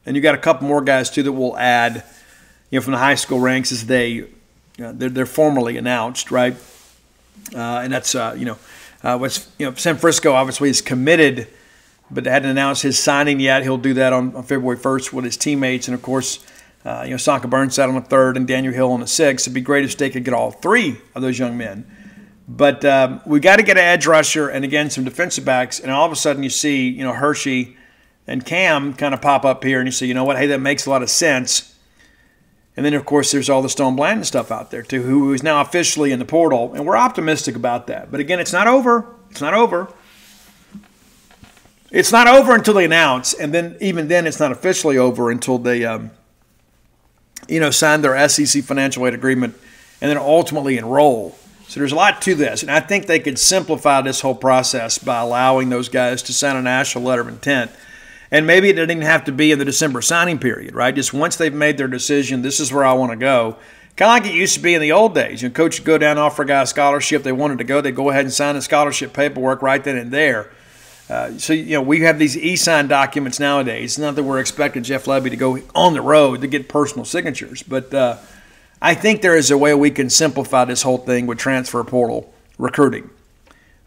And you got a couple more guys too that we'll add, from the high school ranks as they're formally announced, right? And that's San Francisco obviously is committed, but they hadn't announced his signing yet. He'll do that on February 1st with his teammates, and of course, Sanka Burnside on the 3rd and Daniel Hill on the 6th. It'd be great if they could get all 3 of those young men. But we got to get an edge rusher and again some defensive backs, and all of a sudden you see Hershey and Cam kind of pop up here, and you say, hey, that makes a lot of sense. And then, of course, there's all the Stone Blanton stuff out there, too, who is now officially in the portal, and we're optimistic about that. But, again, it's not over. It's not over. It's not over until they announce, and then even then it's not officially over until they, sign their SEC financial aid agreement and then ultimately enroll. So there's a lot to this, and I think they could simplify this whole process by allowing those guys to sign a national letter of intent. And maybe it doesn't even have to be in the December signing period, right? Just once they've made their decision, this is where I want to go. Kind of like it used to be in the old days. Coach would go down and offer a guy a scholarship. They wanted to go. They'd go ahead and sign the scholarship paperwork right then and there. So we have these e-sign documents nowadays. It's not that we're expecting Jeff Lebby to go on the road to get personal signatures. But I think there is a way we can simplify this whole thing with transfer portal recruiting.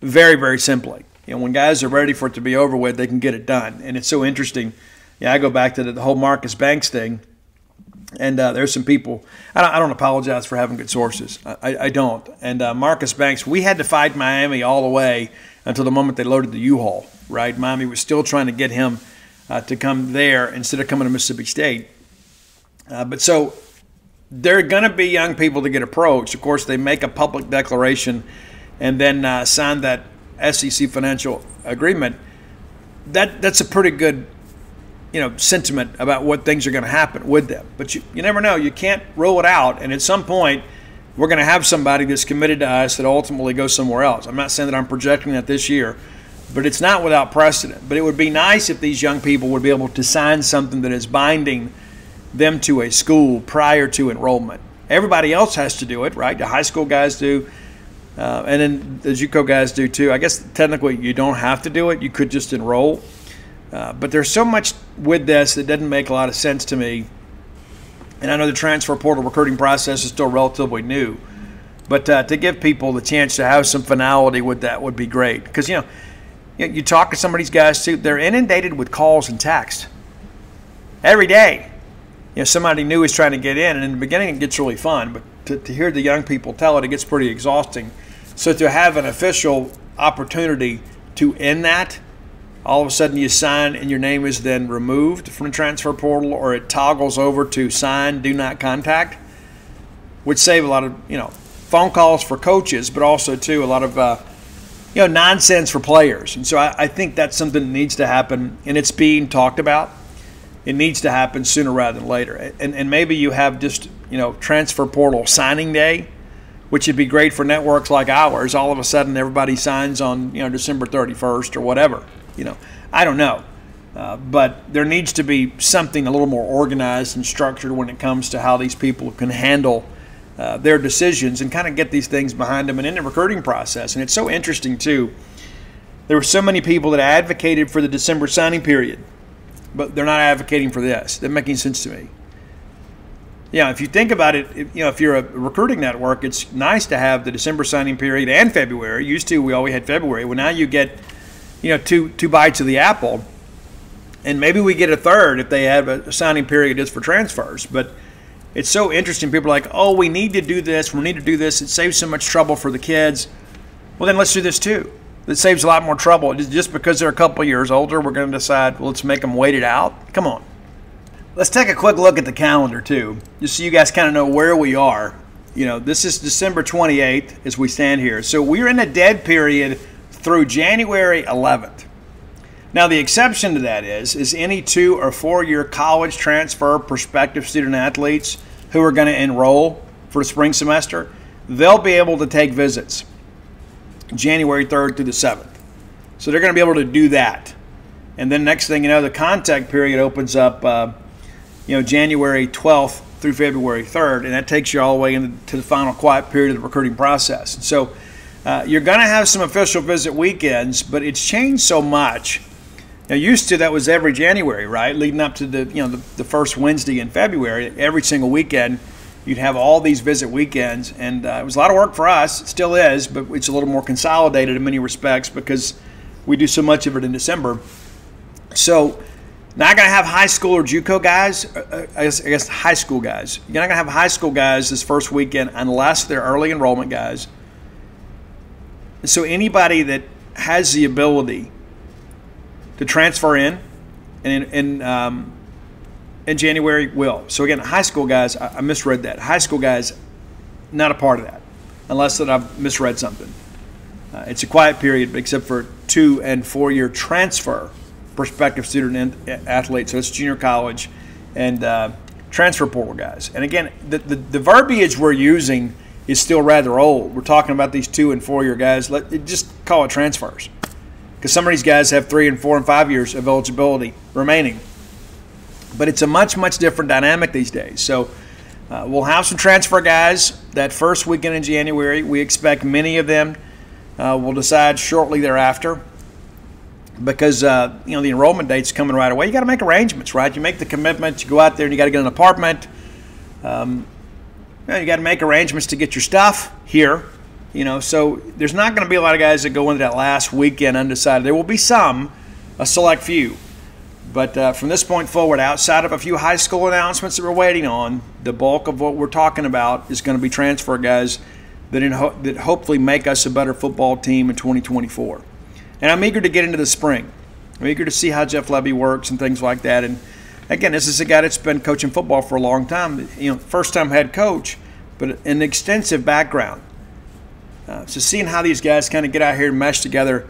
Very, very simply. When guys are ready for it to be over with, they can get it done. And it's so interesting. I go back to the whole Marcus Banks thing, and there's some people. I don't apologize for having good sources. I don't. And Marcus Banks, we had to fight Miami all the way until the moment they loaded the U-Haul, right? Miami was still trying to get him to come there instead of coming to Mississippi State. But so there are going to be young people that get approached. Of course, they make a public declaration and then sign that SEC financial agreement. That's a pretty good, sentiment about what things are going to happen with them. But you never know. You can't rule it out. And at some point, we're going to have somebody that's committed to us that ultimately goes somewhere else. I'm not saying that I'm projecting that this year, but it's not without precedent. But it would be nice if these young people would be able to sign something that is binding them to a school prior to enrollment. Everybody else has to do it, right? The high school guys do. And then the JUCO guys do too. I guess technically you don't have to do it. You could just enroll. But there's so much with this that doesn't make a lot of sense to me. And I know the transfer portal recruiting process is still relatively new. But to give people the chance to have some finality with that would be great. Because, you talk to some of these guys too, they're inundated with calls and texts every day. Somebody new is trying to get in, and in the beginning it gets really fun. But to hear the young people tell it gets pretty exhausting. So to have an official opportunity to end that, all of a sudden you sign and your name is then removed from the transfer portal, or it toggles over to sign, do not contact, would save a lot of phone calls for coaches, but also too a lot of nonsense for players. And so I think that's something that needs to happen, and it's being talked about. It needs to happen sooner rather than later. And maybe you have just transfer portal signing day, which would be great for networks like ours. All of a sudden, everybody signs on December 31st or whatever. I don't know, but there needs to be something a little more organized and structured when it comes to how these people can handle their decisions and kind of get these things behind them and in the recruiting process. And it's so interesting too. There were so many people that advocated for the December signing period, but they're not advocating for this. They're making sense to me. If you think about it, if you're a recruiting network, it's nice to have the December signing period and February. Used to, we always had February. Well, now you get, two bites of the apple, and maybe we get a third if they have a signing period just for transfers. But it's so interesting. People are like, oh, we need to do this. We need to do this. It saves so much trouble for the kids. Well, then let's do this too. It saves a lot more trouble. Just because they're a couple years older, we're going to decide, well, let's make them wait it out. Come on. Let's take a quick look at the calendar too, just so you guys kind of know where we are. This is December 28th as we stand here. So we're in a dead period through January 11th. Now, the exception to that is any 2 or 4 year college transfer prospective student athletes who are going to enroll for the spring semester, they'll be able to take visits January 3rd through the 7th. So they're going to be able to do that. And then next thing you know, the contact period opens up, January 12th through February 3rd, and that takes you all the way into the final quiet period of the recruiting process. So you're going to have some official visit weekends, but it's changed so much. Now, used to, that was every January, right? Leading up to the first Wednesday in February, every single weekend, you'd have all these visit weekends, and it was a lot of work for us. It still is, but it's a little more consolidated in many respects because we do so much of it in December. So, not going to have high school or JUCO guys. I guess high school guys. You're not going to have high school guys this first weekend unless they're early enrollment guys. So anybody that has the ability to transfer in January will. So again, high school guys, I misread that. High school guys, not a part of that, unless that I've misread something. It's a quiet period, except for 2 and 4 year transfer prospective student athletes. So it's junior college and transfer portal guys. And again, the verbiage we're using is still rather old. We're talking about these 2 and 4 year guys. Just call it transfers, because some of these guys have 3 and 4 and 5 years of eligibility remaining. But it's a much, much different dynamic these days. So we'll have some transfer guys that first weekend in January. We expect many of them will decide shortly thereafter, because the enrollment date's coming right away. You got to make arrangements, right? You make the commitment. You go out there and you got to get an apartment. You got to make arrangements to get your stuff here. So there's not going to be a lot of guys that go into that last weekend undecided. There will be some, a select few. But from this point forward, outside of a few high school announcements that we're waiting on, the bulk of what we're talking about is going to be transfer guys that hopefully make us a better football team in 2024. And I'm eager to get into the spring. I'm eager to see how Jeff Lebby works and things like that. And again, this is a guy that's been coaching football for a long time. First-time head coach, but an extensive background. So seeing how these guys kind of get out here and mesh together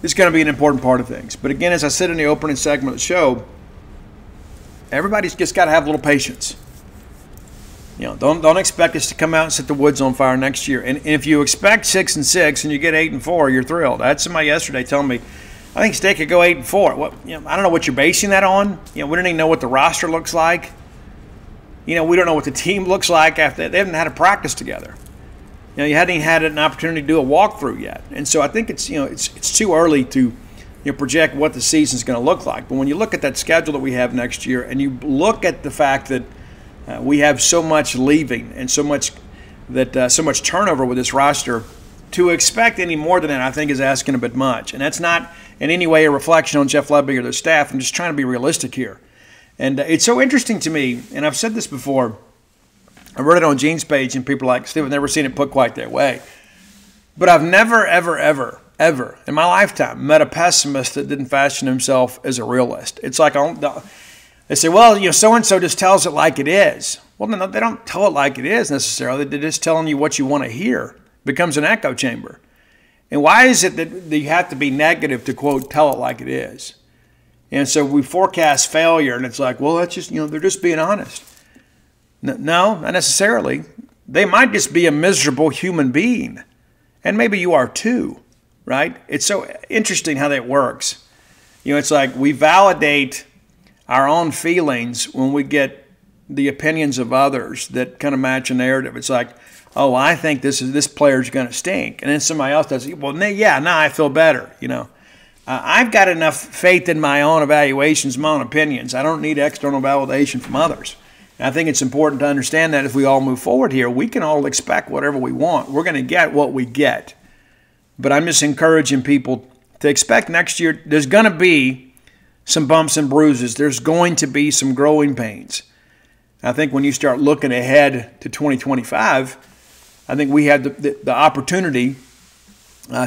is going to be an important part of things. But again, as I said in the opening segment of the show, everybody's just got to have a little patience. Don't expect us to come out and set the woods on fire next year. And if you expect 6-6 and you get 8-4, you're thrilled. I had somebody yesterday telling me, I think State could go 8-4. Well, I don't know what you're basing that on. We don't even know what the roster looks like. We don't know what the team looks like after they haven't had a practice together. You hadn't even had an opportunity to do a walkthrough yet. And so I think it's too early to project what the season's going to look like. But when you look at that schedule that we have next year, and you look at the fact that we have so much leaving and so much turnover with this roster, to expect any more than that, I think, is asking a bit much. And that's not in any way a reflection on Jeff Lebby or their staff. I'm just trying to be realistic here. And it's so interesting to me, and I've said this before. I wrote it on Gene's page, and people are like, Steve, I've never seen it put quite that way. But I've never, ever, ever, ever in my lifetime met a pessimist that didn't fashion himself as a realist. It's like they say, well, so-and-so just tells it like it is. Well, no, they don't tell it like it is necessarily. They're just telling you what you want to hear. It becomes an echo chamber. And why is it that you have to be negative to, quote, tell it like it is? And so we forecast failure, and it's like, well, that's just, they're just being honest. No, not necessarily. They might just be a miserable human being. And maybe you are too, right? It's so interesting how that works. It's like we validate our own feelings when we get the opinions of others that kind of match a narrative. It's like, oh, I think this player's going to stink. And then somebody else does, well, now I feel better, I've got enough faith in my own evaluations, my own opinions. I don't need external validation from others. And I think it's important to understand that as we all move forward here, we can all expect whatever we want. We're going to get what we get. But I'm just encouraging people to expect next year there's going to be some bumps and bruises. There's going to be some growing pains. I think when you start looking ahead to 2025, I think we have the opportunity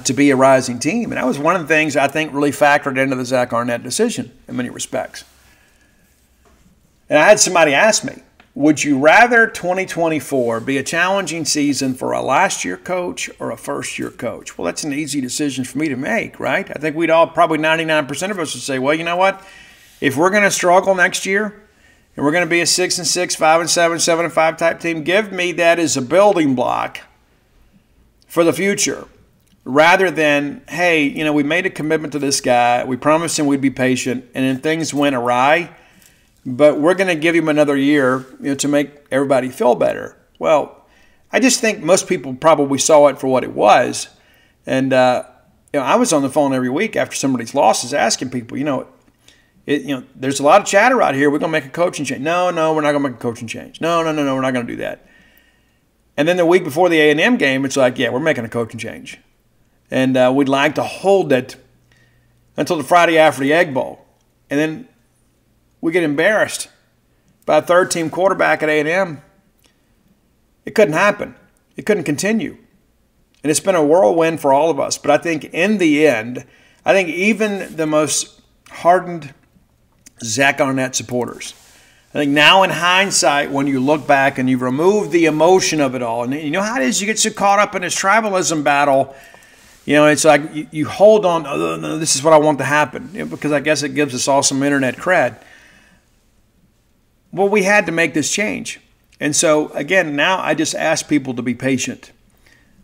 to be a rising team. And that was one of the things I think really factored into the Zach Arnett decision in many respects. And I had somebody ask me, would you rather 2024 be a challenging season for a last-year coach or a first-year coach? Well, that's an easy decision for me to make, right? I think we'd all, probably 99% of us would say, well, you know what? If we're going to struggle next year and we're going to be a 6-6, 5-7, 7-5 type team, give me that as a building block for the future rather than, hey, you know, we made a commitment to this guy. We promised him we'd be patient, and then things went awry. But we're going to give him another year, you know, to make everybody feel better. Well, I just think most people probably saw it for what it was. And, you know, I was on the phone every week after somebody's losses asking people, there's a lot of chatter out here. We're going to make a coaching change. No, we're not going to make a coaching change. No, we're not going to do that. And then the week before the A&M game, it's like, yeah, we're making a coaching change. And we'd like to hold it until the Friday after the Egg Bowl. And then we get embarrassed by a third-team quarterback at A&M. It couldn't happen. It couldn't continue. And it's been a whirlwind for all of us. But I think in the end, I think even the most hardened Zach Arnett supporters, I think now in hindsight, when you look back and you've removed the emotion of it all, and you know how it is, you get so caught up in this tribalism battle. You know, it's like you hold on, oh, no, this is what I want to happen, because I guess it gives us all some internet cred. Well, we had to make this change. And so, again, now I just ask people to be patient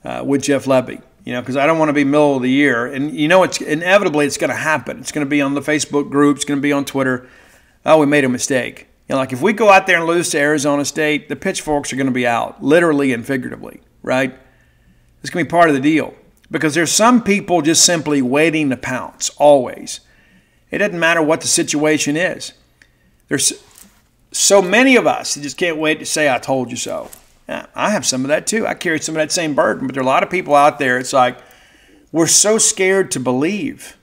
with Jeff Lebby, because I don't want to be middle of the year. And, it's inevitably it's going to happen. It's going to be on the Facebook group. It's going to be on Twitter. Oh, we made a mistake. Like if we go out there and lose to Arizona State, the pitchforks are going to be out, literally and figuratively, right? It's going to be part of the deal. Because there's some people just simply waiting to pounce, always. It doesn't matter what the situation is. There's so many of us that just can't wait to say, I told you so. Yeah, I have some of that too. I carry some of that same burden. But there are a lot of people out there, it's like we're so scared to believe.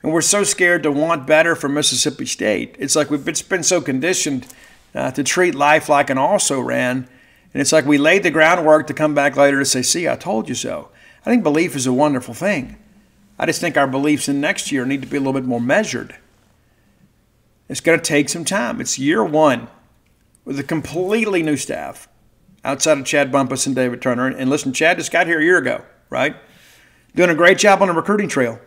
And we're so scared to want better for Mississippi State. It's like we've been so conditioned to treat life like an also-ran. And it's like we laid the groundwork to come back later to say, see, I told you so. I think belief is a wonderful thing. I just think our beliefs in next year need to be a little bit more measured. It's going to take some time. It's year one with a completely new staff outside of Chad Bumpus and David Turner. And listen, Chad just got here a year ago, right? Doing a great job on the recruiting trail.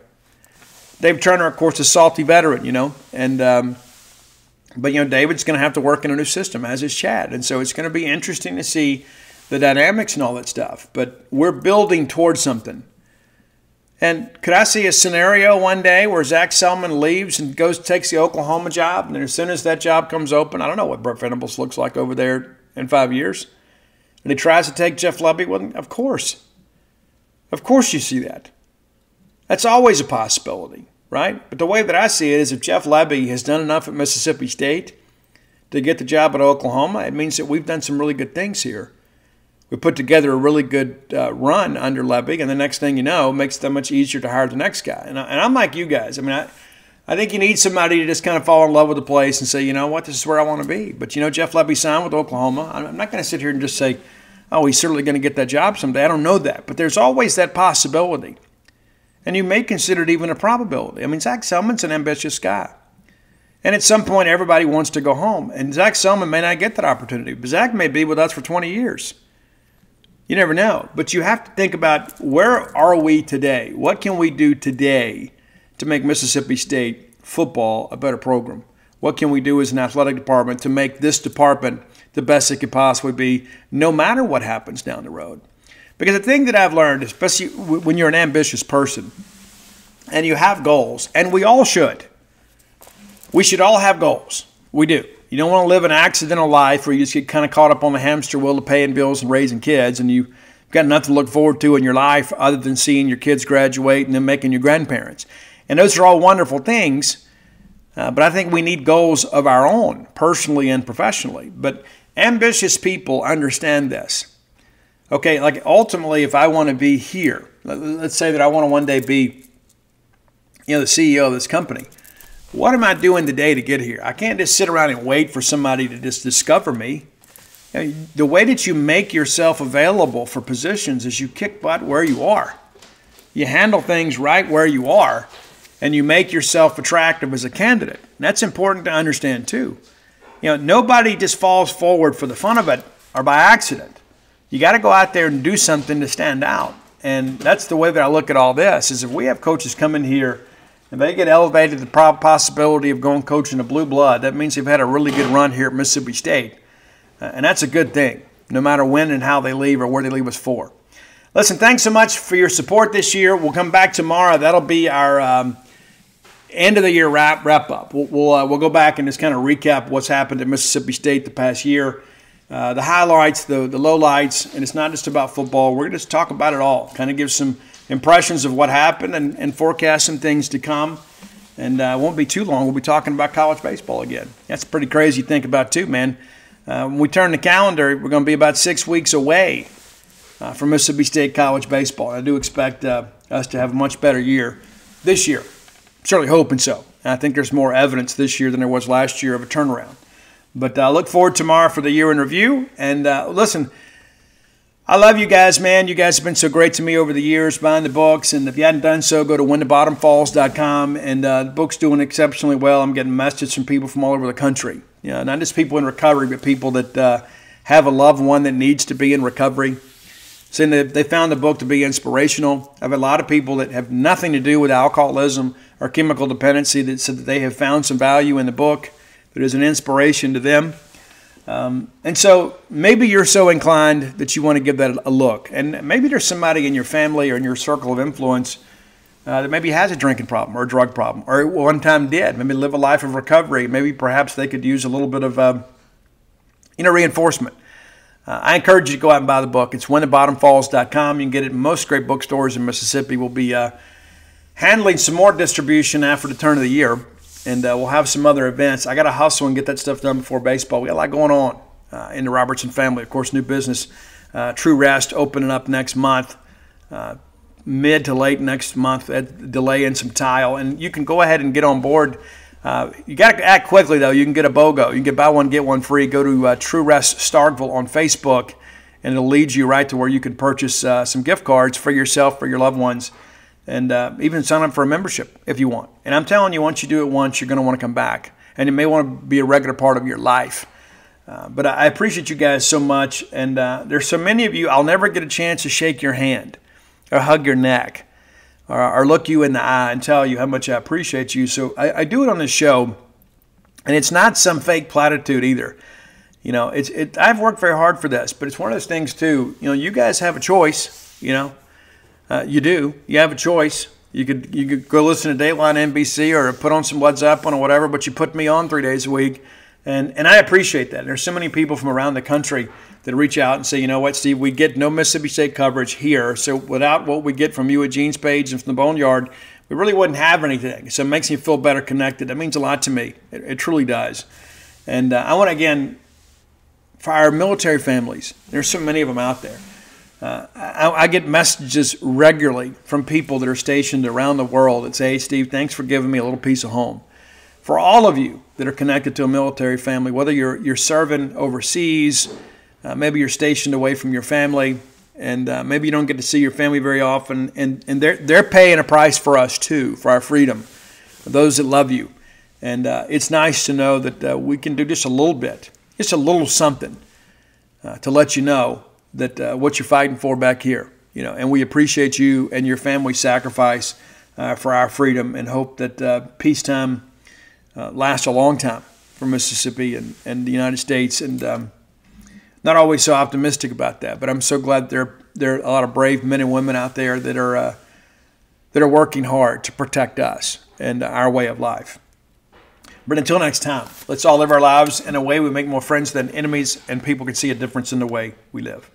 David Turner, of course, is a salty veteran, but David's going to have to work in a new system, as is Chad. And so it's going to be interesting to see the dynamics and all that stuff. But we're building towards something. And could I see a scenario one day where Zach Selman leaves and takes the Oklahoma job, and then as soon as that job comes open, I don't know what Brett Venables looks like over there in 5 years, and he tries to take Jeff Lebby? Well, of course. Of course you see that. That's always a possibility, right? But the way that I see it is if Jeff Lebby has done enough at Mississippi State to get the job at Oklahoma, it means that we've done some really good things here. We put together a really good run under Lebby, and the next thing you know, it makes it that much easier to hire the next guy. And I'm like you guys. I think you need somebody to just kind of fall in love with the place and say, you know what, this is where I want to be. But, Jeff Lebby signed with Oklahoma. I'm not going to sit here and just say, oh, he's certainly going to get that job someday. I don't know that. But there's always that possibility. And you may consider it even a probability. Zach Selman's an ambitious guy. And at some point, everybody wants to go home. And Zach Selman may not get that opportunity. But Zach may be with us for 20 years. You never know. But you have to think about, where are we today? What can we do today to make Mississippi State football a better program? What can we do as an athletic department to make this department the best it could possibly be, no matter what happens down the road? Because the thing that I've learned, especially when you're an ambitious person and you have goals, and we all should. We should all have goals. We do. You don't want to live an accidental life where you just get kind of caught up on the hamster wheel of paying bills and raising kids, and you've got nothing to look forward to in your life other than seeing your kids graduate and then making you grandparents. And those are all wonderful things, but I think we need goals of our own, personally and professionally. But ambitious people understand this. Okay, like ultimately, if I want to be here, let's say that I want to one day be, the CEO of this company. What am I doing today to get here? I can't just sit around and wait for somebody to just discover me. The way that you make yourself available for positions is you kick butt where you are. You handle things right where you are, and you make yourself attractive as a candidate. And that's important to understand too. nobody just falls forward for the fun of it or by accident. You got to go out there and do something to stand out. And that's the way that I look at all this, is if we have coaches come in here and they get elevated to the possibility of going coaching a blue blood, that means they've had a really good run here at Mississippi State. And that's a good thing, no matter when and how they leave or where they leave us for. Listen, thanks so much for your support this year. We'll come back tomorrow. That'll be our end of the year wrap up. We'll go back and just kind of recap what's happened at Mississippi State the past year. The highlights, the lowlights, and it's not just about football. We're going to just talk about it all, kind of give some impressions of what happened and forecast some things to come. And it won't be too long. We'll be talking about college baseball again. That's pretty crazy to think about too, man. When we turn the calendar, we're going to be about 6 weeks away from Mississippi State college baseball. I do expect us to have a much better year this year. Certainly hoping so. And I think there's more evidence this year than there was last year of a turnaround. But I look forward tomorrow for the year in review. And listen, I love you guys, man. You guys have been so great to me over the years buying the books. And if you hadn't done so, go to whenthebottomfalls.com. And the book's doing exceptionally well. I'm getting messages from people from all over the country. Not just people in recovery, but people that have a loved one that needs to be in recovery. Saying that they found the book to be inspirational. I have a lot of people that have nothing to do with alcoholism or chemical dependency that said that they have found some value in the book. That is an inspiration to them. And so maybe you're so inclined that you want to give that a look. And maybe there's somebody in your family or in your circle of influence that maybe has a drinking problem or a drug problem or at one time did. Maybe live a life of recovery. Maybe perhaps they could use a little bit of reinforcement. I encourage you to go out and buy the book. It's whenthebottomfalls.com. You can get it in most great bookstores in Mississippi. We'll be handling some more distribution after the turn of the year. And we'll have some other events. I got to hustle and get that stuff done before baseball. We got a lot going on in the Robertson family. Of course, new business, True Rest, opening up next month, mid to late next month, delay in some tile. And you can go ahead and get on board. You got to act quickly, though. You can get a BOGO. You can get buy one, get one free. Go to True Rest Starkville on Facebook, and it'll lead you right to where you can purchase some gift cards for yourself, for your loved ones. And even sign up for a membership if you want. And I'm telling you, once you do it once, you're going to want to come back. And it may want to be a regular part of your life. But I appreciate you guys so much. And there's so many of you, I'll never get a chance to shake your hand or hug your neck or look you in the eye and tell you how much I appreciate you. So I do it on this show. And it's not some fake platitude either. I've worked very hard for this. But it's one of those things, too. You guys have a choice, you do. You have a choice. You could go listen to Dateline NBC or put on some Led Zeppelin or whatever, but you put me on 3 days a week. And I appreciate that. There's so many people from around the country that reach out and say, you know what, Steve, we get no Mississippi State coverage here. So without what we get from you at Gene's Page and from the Boneyard, we really wouldn't have anything. So it makes me feel better connected. That means a lot to me. It truly does. And I want to, again, for our military families, there's so many of them out there. I get messages regularly from people that are stationed around the world that say, hey, Steve, thanks for giving me a little piece of home. For all of you that are connected to a military family, whether you're serving overseas, maybe you're stationed away from your family, and maybe you don't get to see your family very often, and they're paying a price for us too, for our freedom, for those that love you. And it's nice to know that we can do just a little bit, just a little something to let you know that what you're fighting for back here, and we appreciate you and your family's sacrifice for our freedom, and hope that peacetime lasts a long time for Mississippi and the United States. And not always so optimistic about that, but I'm so glad there are a lot of brave men and women out there that are working hard to protect us and our way of life. But until next time, let's all live our lives in a way we make more friends than enemies, and people can see a difference in the way we live.